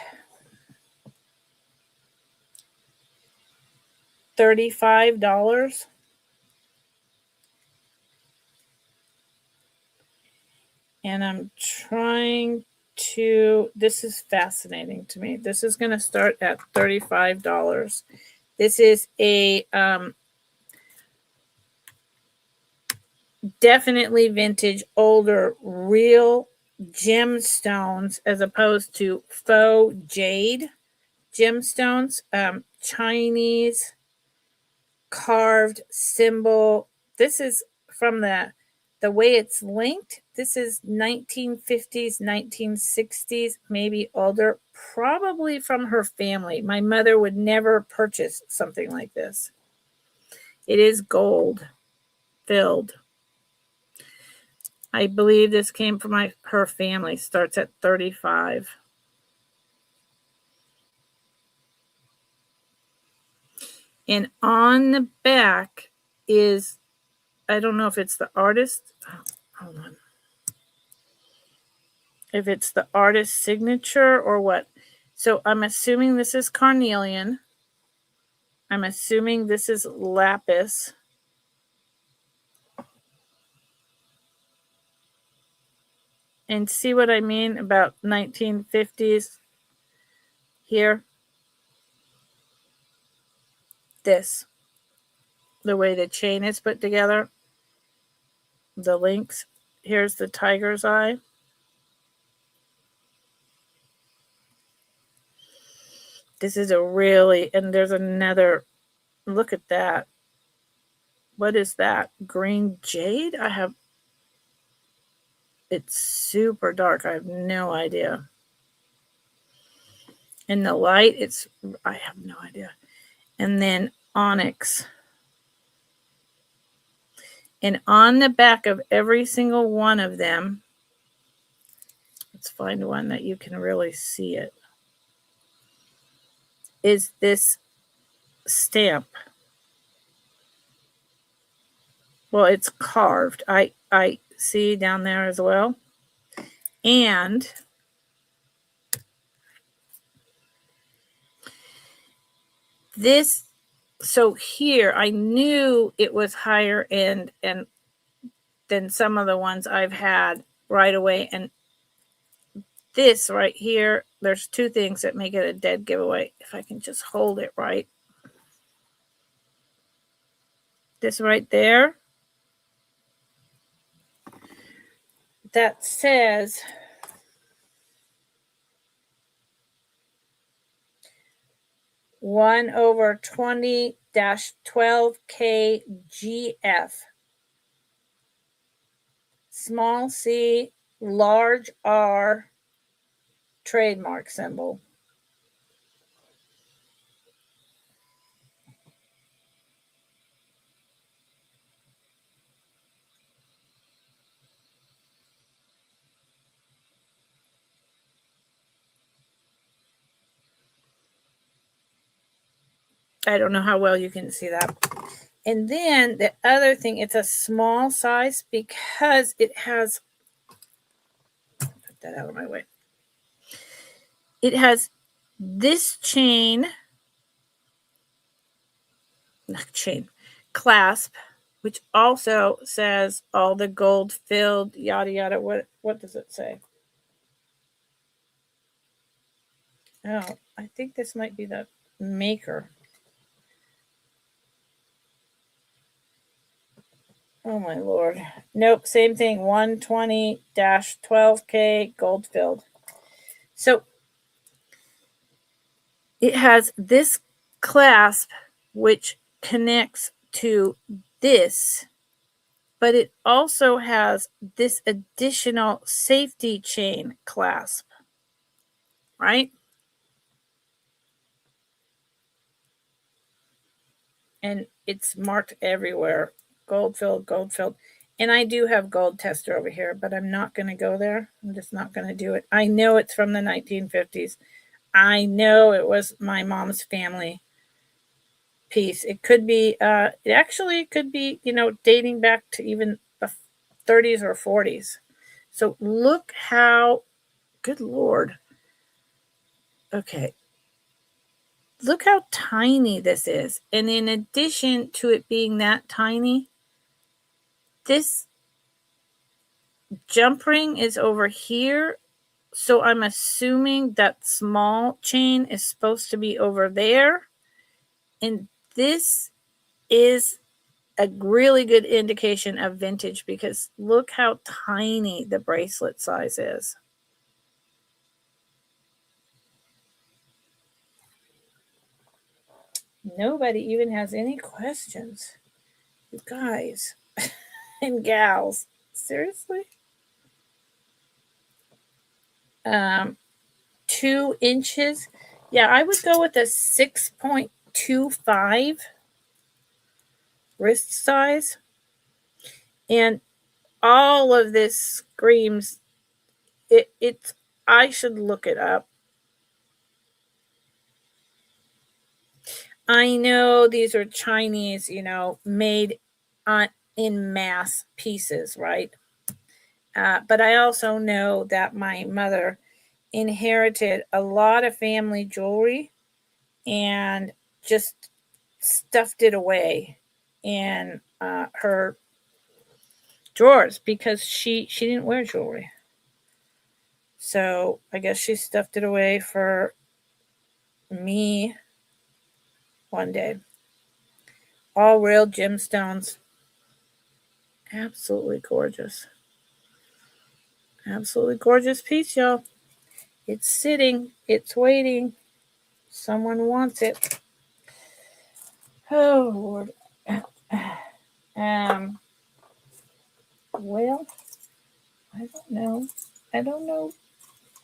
$35. And I'm trying to, this is fascinating to me. This is going to start at $35. This is a definitely vintage, older, real gemstones as opposed to faux jade gemstones. Chinese carved symbol. This is from the way it's linked. This is 1950s, 1960s, maybe older, probably from her family. My mother would never purchase something like this. It is gold filled. I believe this came from her family. Starts at $35. And on the back is, I don't know if it's the artist. Oh, hold on. If it's the artist's signature or what. So I'm assuming this is carnelian. I'm assuming this is lapis. And see what I mean about 1950s here? This. The way the chain is put together. The links. Here's the tiger's eye. This is a really, and there's another, look at that. What is that? Green jade? It's super dark. I have no idea. In the light, I have no idea. And then onyx. And on the back of every single one of them, let's find one that you can really see it, is this stamp. Well, it's carved. I see down there as well. And this, so here I knew it was higher end and than some of the ones I've had right away. And this right here, there's two things that make it a dead giveaway. If I can just hold it right. This right there, that says 1/20-12 kgf. Small c, large R, trademark symbol. I don't know how well you can see that. And then the other thing, it's a small size because it has, put that out of my way. It has this clasp, which also says all the gold filled, yada, yada. What does it say? Oh, I think this might be the maker. Oh my Lord. Nope, same thing. 120-12K gold filled. So it has this clasp which connects to this, but it also has this additional safety chain clasp, right? And it's marked everywhere. Gold filled, gold filled. And I do have gold tester over here, but I'm not going to go there. I'm just not going to do it. I know it's from the 1950s. I know it was my mom's family piece. It could be, it actually could be, dating back to even the 30s or 40s. So look how, good Lord. Okay. Look how tiny this is. And in addition to it being that tiny, this jump ring is over here. So I'm assuming that small chain is supposed to be over there. And this is a really good indication of vintage because look how tiny the bracelet size is. Nobody even has any questions. You guys and gals, seriously? 2 inches. Yeah, I would go with a 6.25 wrist size. And all of this screams, it's, I should look it up. I know these are Chinese, made in mass pieces, right? But I also know that my mother inherited a lot of family jewelry and just stuffed it away in her drawers because she didn't wear jewelry. So I guess she stuffed it away for me one day. All real gemstones. Absolutely gorgeous. Absolutely gorgeous piece, y'all. It's sitting. It's waiting. Someone wants it. Oh, Lord. Well, I don't know. I don't know.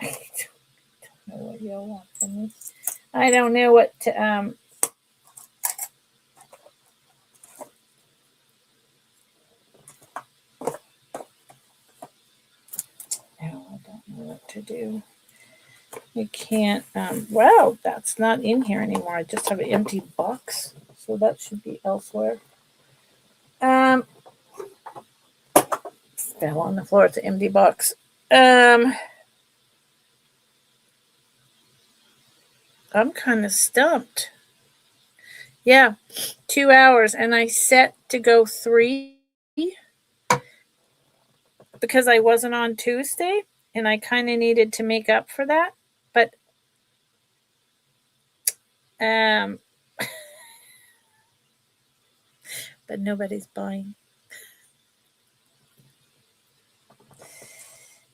I don't know what y'all want from me. I don't know what to, no, I don't know what to do. You can't, wow, that's not in here anymore. I just have an empty box. So that should be elsewhere. Fell on the floor. It's an empty box. I'm kind of stumped. Yeah, 2 hours, and I set to go 3 because I wasn't on Tuesday, and I kind of needed to make up for that. But but nobody's buying.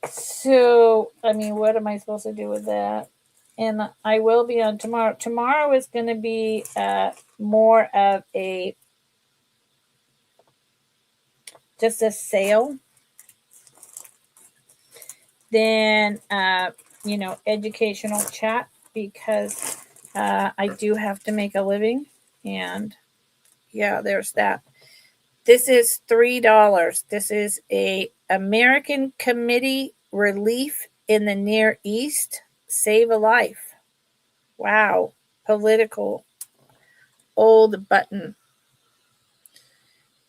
So, I mean, what am I supposed to do with that? And I will be on tomorrow. Tomorrow is going to be more of a just a sale than educational chat because I do have to make a living, and yeah, there's that. This is $3. This is a American Committee Relief in the Near East. Save a life. Wow. Political. Old button.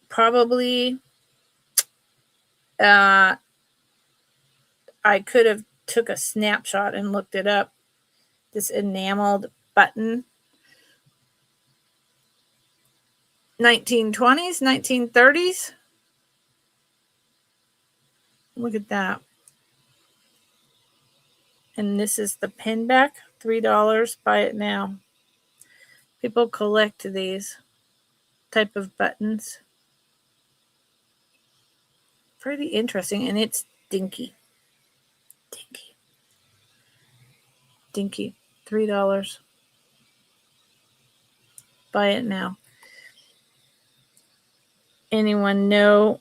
Probably I could have took a snapshot and looked it up. This enameled button. 1920s, 1930s. Look at that. And this is the pin back. $3. Buy it now. People collect these type of buttons. Pretty interesting, and it's dinky. $3. Buy it now. Anyone know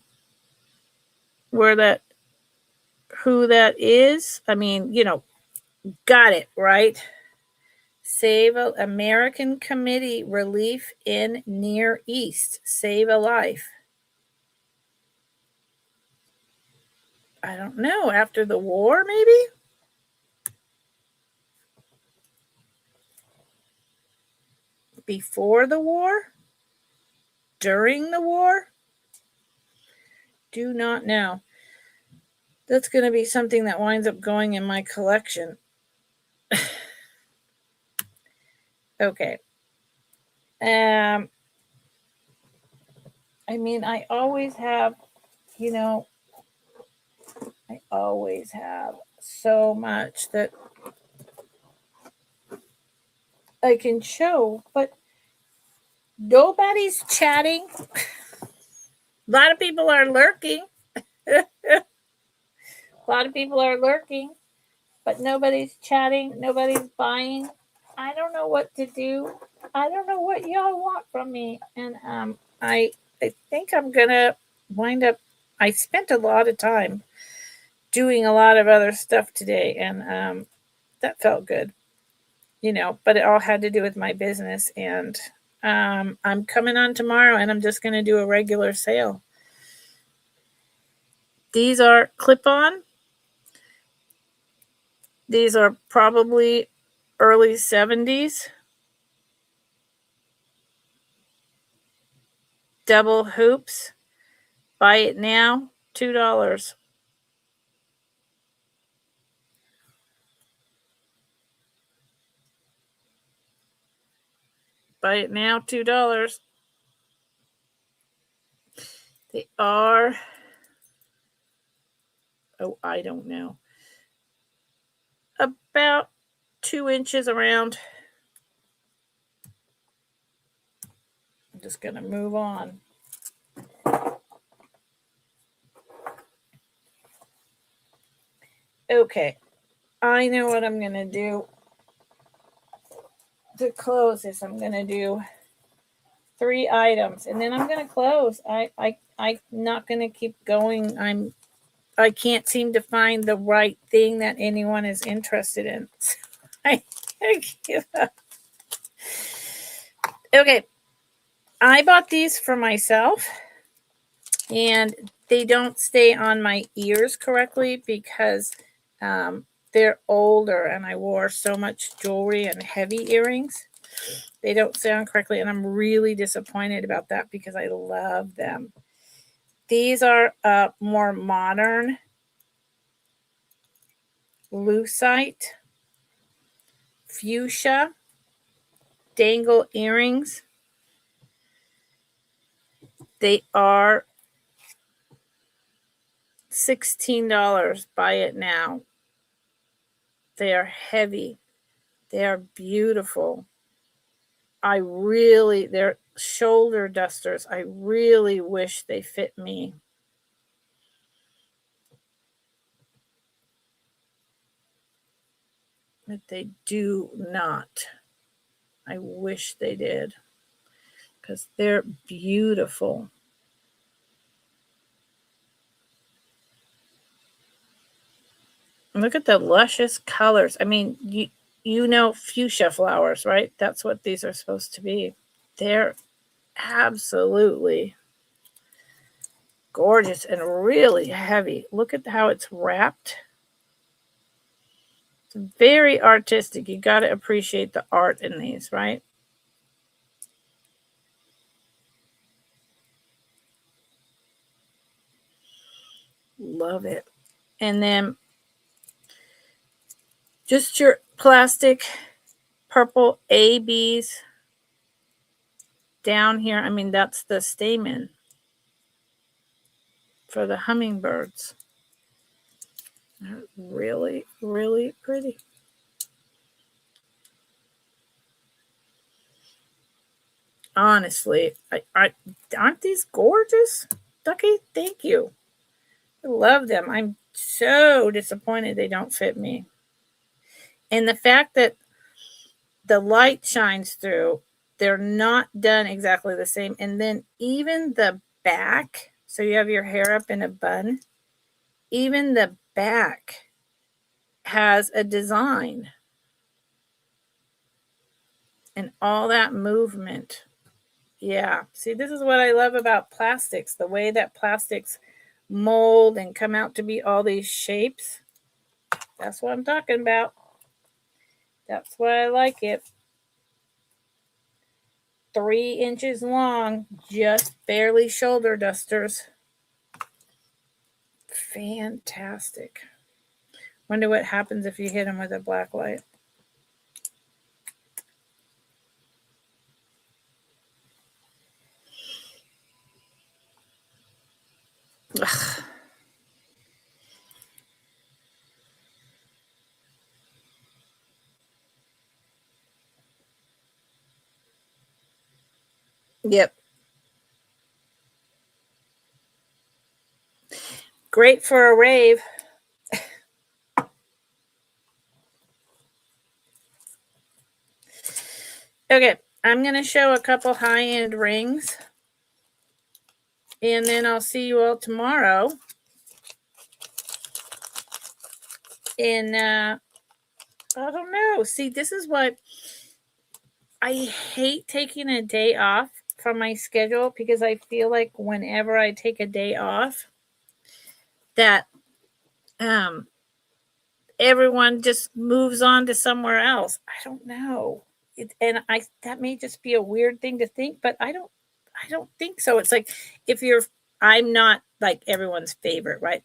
who that is? I mean, got it, right? Save a American Committee Relief in Near East. Save a life. I don't know. After the war, maybe? Before the war? During the war? Do not know. That's going to be something that winds up going in my collection. Okay. I mean, I always have so much that I can show, but nobody's chatting. A lot of people are lurking. But nobody's chatting. Nobody's buying. I don't know what to do. I don't know what y'all want from me. And I think I'm going to wind up. I spent a lot of time doing a lot of other stuff today, and that felt good. But it all had to do with my business, and I'm coming on tomorrow, and I'm just going to do a regular sale. These are clip-on. These are probably early 70s. Double hoops. Buy it now, $2. Buy it now, $2. They are, oh, I don't know, about 2 inches around. I'm just going to move on. Okay, I know what I'm going to do to close this. I'm going to do 3 items and then I'm going to close. I'm not going to keep going. I can't seem to find the right thing that anyone is interested in. I give up. Okay, I bought these for myself and they don't stay on my ears correctly because they're older and I wore so much jewelry and heavy earrings. They don't sound correctly and I'm really disappointed about that because I love them. These are more modern lucite fuchsia dangle earrings. They are $16. Buy it now. They are heavy. They are beautiful. They're shoulder dusters. I really wish they fit me. But they do not. I wish they did. Because they're beautiful. Look at the luscious colors. I mean, you know fuchsia flowers, right? That's what these are supposed to be. They're absolutely gorgeous and really heavy. Look at how it's wrapped. It's very artistic. You got to appreciate the art in these, right? Love it. And then just your plastic purple ABs down here. I mean, that's the stamen for the hummingbirds. They're really, really pretty. Honestly, aren't these gorgeous? Ducky, thank you. I love them. I'm so disappointed they don't fit me. And the fact that the light shines through, they're not done exactly the same. And then even the back, so you have your hair up in a bun, even the back has a design and all that movement. Yeah, see, this is what I love about plastics, the way that plastics mold and come out to be all these shapes. That's what I'm talking about. That's why I like it. 3 inches long, just barely shoulder dusters. Fantastic. Wonder what happens if you hit them with a black light. Ugh. Yep. Great for a rave. Okay, I'm going to show a couple high-end rings. And then I'll see you all tomorrow. And I don't know. See, this is what I hate taking a day off from my schedule because I feel like whenever I take a day off, that everyone just moves on to somewhere else. I don't know. That may just be a weird thing to think, but I don't think so. It's like I'm not like everyone's favorite, right?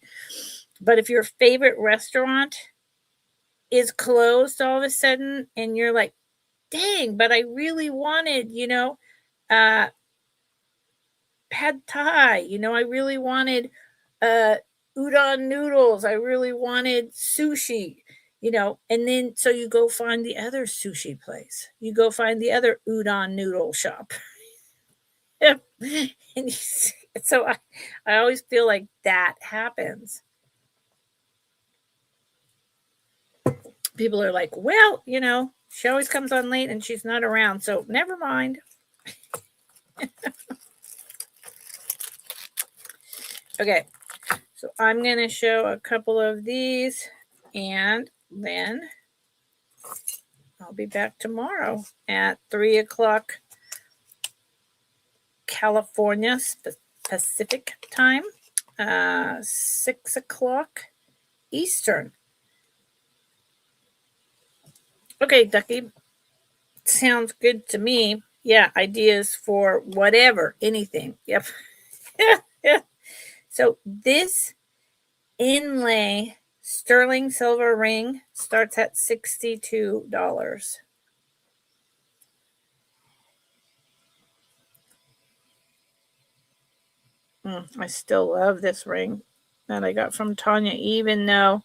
But if your favorite restaurant is closed all of a sudden and you're like, dang, but I really wanted, uh, pad thai. I really wanted uh, udon noodles. I really wanted sushi. And then so you go find the other sushi place. You go find the other udon noodle shop. and so I always feel like that happens. People are like, well, she always comes on late and she's not around. So never mind. Okay. So I'm going to show a couple of these and then I'll be back tomorrow at 3 o'clock California Pacific time, 6 o'clock Eastern. Okay, Ducky. Sounds good to me. Yeah, ideas for whatever, anything. Yep. Yeah. So this inlay sterling silver ring starts at $62. I still love this ring that I got from Tanya, even though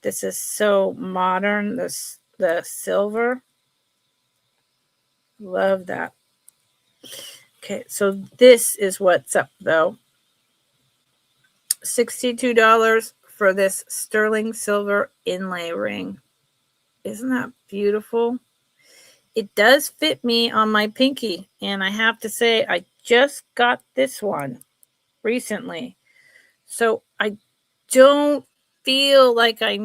this is so modern. The silver. Love that. Okay, so this is what's up though. $62 for this sterling silver inlay ring. Isn't that beautiful? It does fit me on my pinky, and I have to say I just got this one recently. So I don't feel like I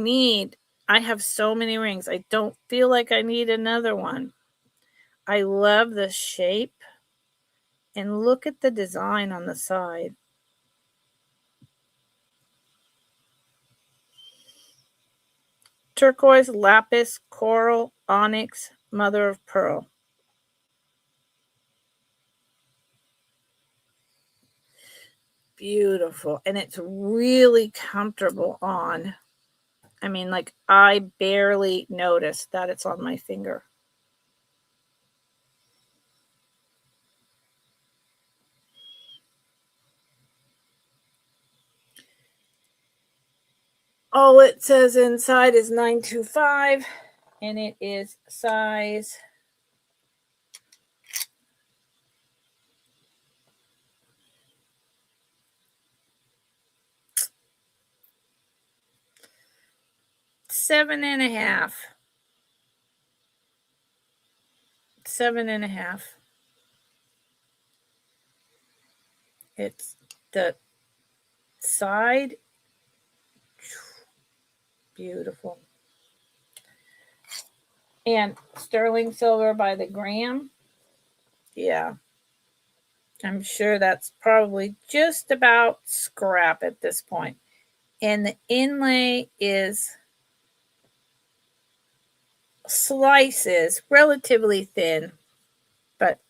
have so many rings. I don't feel like I need another one. I love the shape. And look at the design on the side. Turquoise, lapis, coral, onyx, mother of pearl. Beautiful. And it's really comfortable on. I mean, like, I barely noticed that it's on my finger. All it says inside is 925, and it is size 7.5. 7.5. It's the side. Beautiful. And sterling silver by the gram. Yeah. I'm sure that's probably just about scrap at this point. And the inlay is slices, relatively thin, but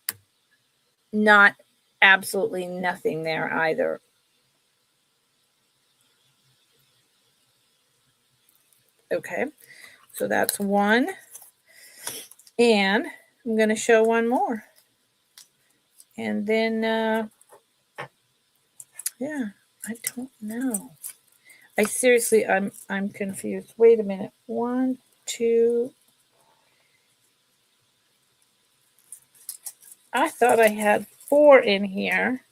not absolutely nothing there either. Okay, so that's one. And I'm going to show one more. And then, yeah, I don't know. I'm confused. Wait a minute. 1, 2. I thought I had 4 in here.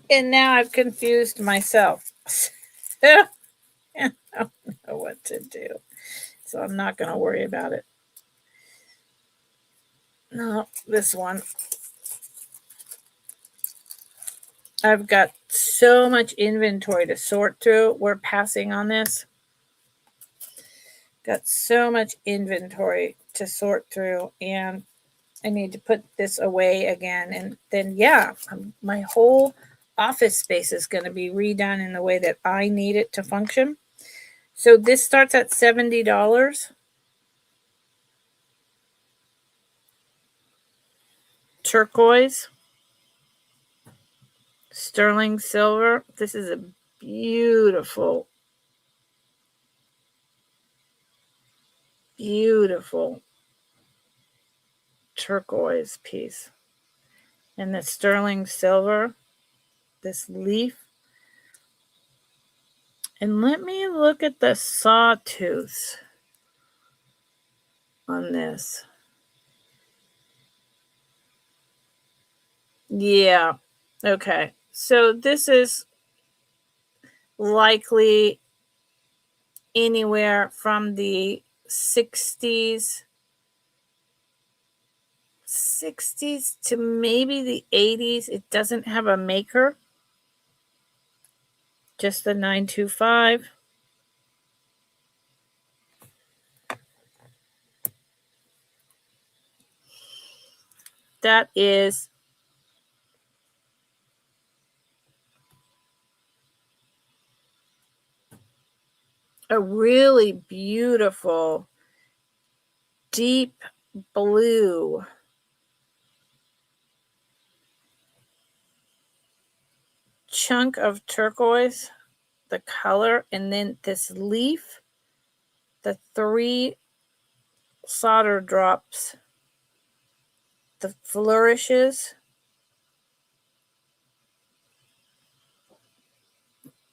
And now I've confused myself. I don't know what to do. So I'm not going to worry about it. No, this one. I've got so much inventory to sort through. We're passing on this. Got so much inventory to sort through, and I need to put this away again. And then, yeah, my whole office space is going to be redone in the way that I need it to function. So this starts at $70. Turquoise. Sterling silver. This is a beautiful, beautiful turquoise piece. And the sterling silver, this leaf. And let me look at the sawtooth on this. Yeah. Okay. So this is likely anywhere from the 60s to maybe the 80s. It doesn't have a maker. Just the 925. That is a really beautiful deep blue chunk of turquoise, the color, and then this leaf, the 3 solder drops, the flourishes,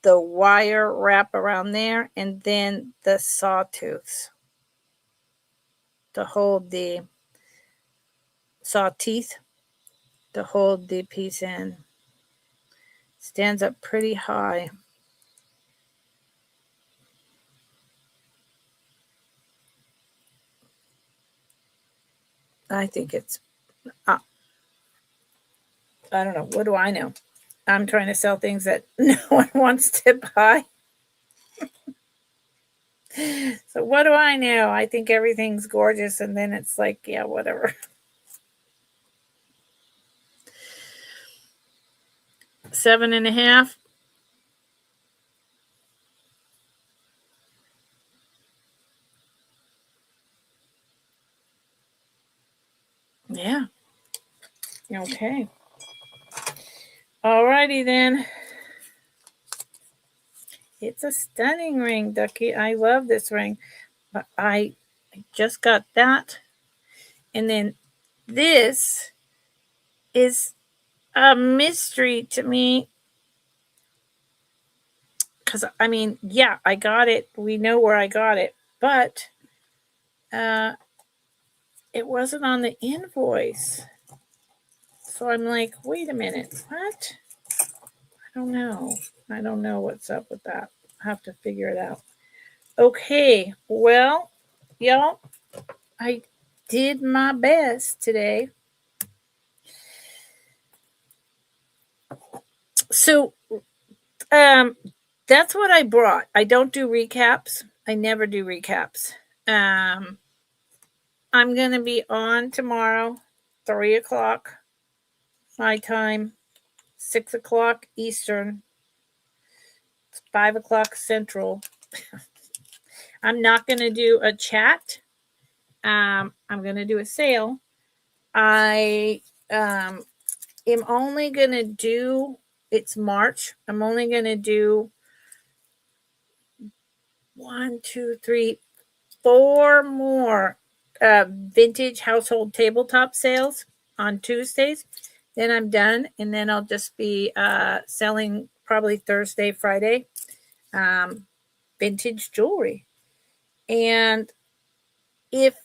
the wire wrap around there, and then the sawtooths to hold the saw teeth to hold the piece in. Stands up pretty high. I think it's, I don't know. What do I know? I'm trying to sell things that no one wants to buy. So what do I know? I think everything's gorgeous, and then it's like, yeah, whatever. 7.5. Yeah. Okay. Alrighty then. It's a stunning ring, Ducky. I love this ring. But I just got that. And then this is a mystery to me. Because, I mean, yeah, I got it. We know where I got it. But it wasn't on the invoice. So I'm like, wait a minute. What? I don't know. I don't know what's up with that. I have to figure it out. Okay. Well, y'all, I did my best today. So, that's what I brought. I don't do recaps. I never do recaps. I'm going to be on tomorrow, 3 o'clock my time, 6 o'clock Eastern, 5 o'clock Central. I'm not going to do a chat. I'm going to do a sale. I am only going to do, it's March. I'm only going to do 1, 2, 3, 4 more vintage household tabletop sales on Tuesdays. Then I'm done, and then I'll just be selling probably Thursday, Friday, vintage jewelry. And if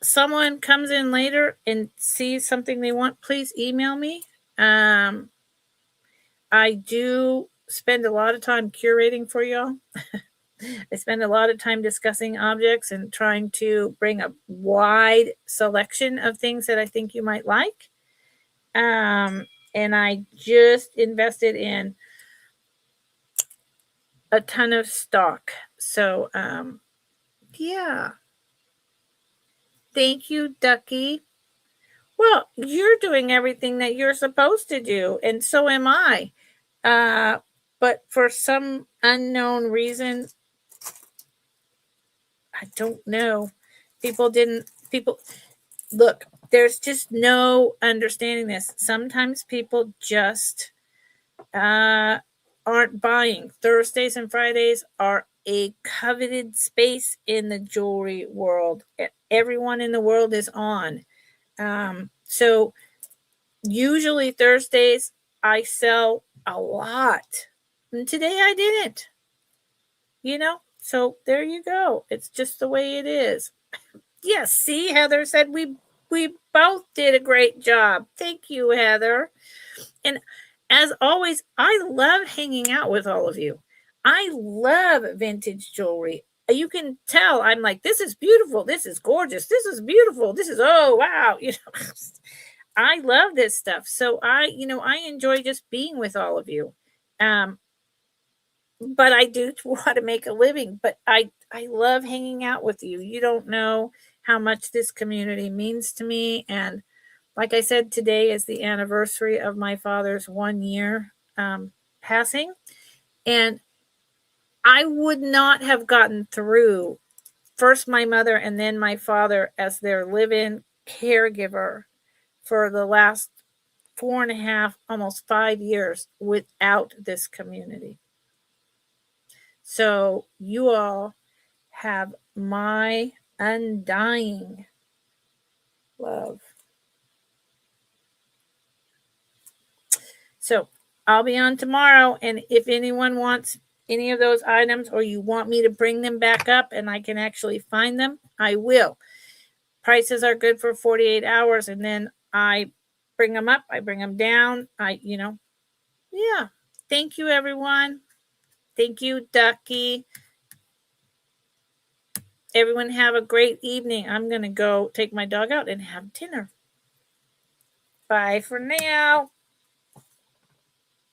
someone comes in later and sees something they want, please email me. I do spend a lot of time curating for y'all. I spend a lot of time discussing objects and trying to bring a wide selection of things that I think you might like. And I just invested in a ton of stock. So, yeah. Thank you, Ducky. Well, you're doing everything that you're supposed to do, and so am I. But for some unknown reason, I don't know. People look, there's just no understanding this. Sometimes people just aren't buying. Thursdays and Fridays are a coveted space in the jewelry world. Everyone in the world is on. So usually Thursdays I sell a lot. And today I didn't. So there you go. It's just the way it is. Yes, see, Heather said we both did a great job. Thank you, Heather. And as always, I love hanging out with all of you. I love vintage jewelry. You can tell I'm like, this is beautiful. This is gorgeous. This is beautiful. This is, oh, wow. I love this stuff. So I enjoy just being with all of you. But I do want to make a living, but I love hanging out with you. You don't know how much this community means to me. And like I said, today is the anniversary of my father's 1 year passing. And I would not have gotten through first my mother and then my father as their live-in caregiver for the last 4.5, almost 5 years without this community. So you all have my undying love. So I'll be on tomorrow. And if anyone wants any of those items or you want me to bring them back up and I can actually find them, I will. Prices are good for 48 hours. And then I bring them up. I bring them down. Yeah. Thank you, everyone. Thank you, Ducky. Everyone have a great evening. I'm going to go take my dog out and have dinner. Bye for now.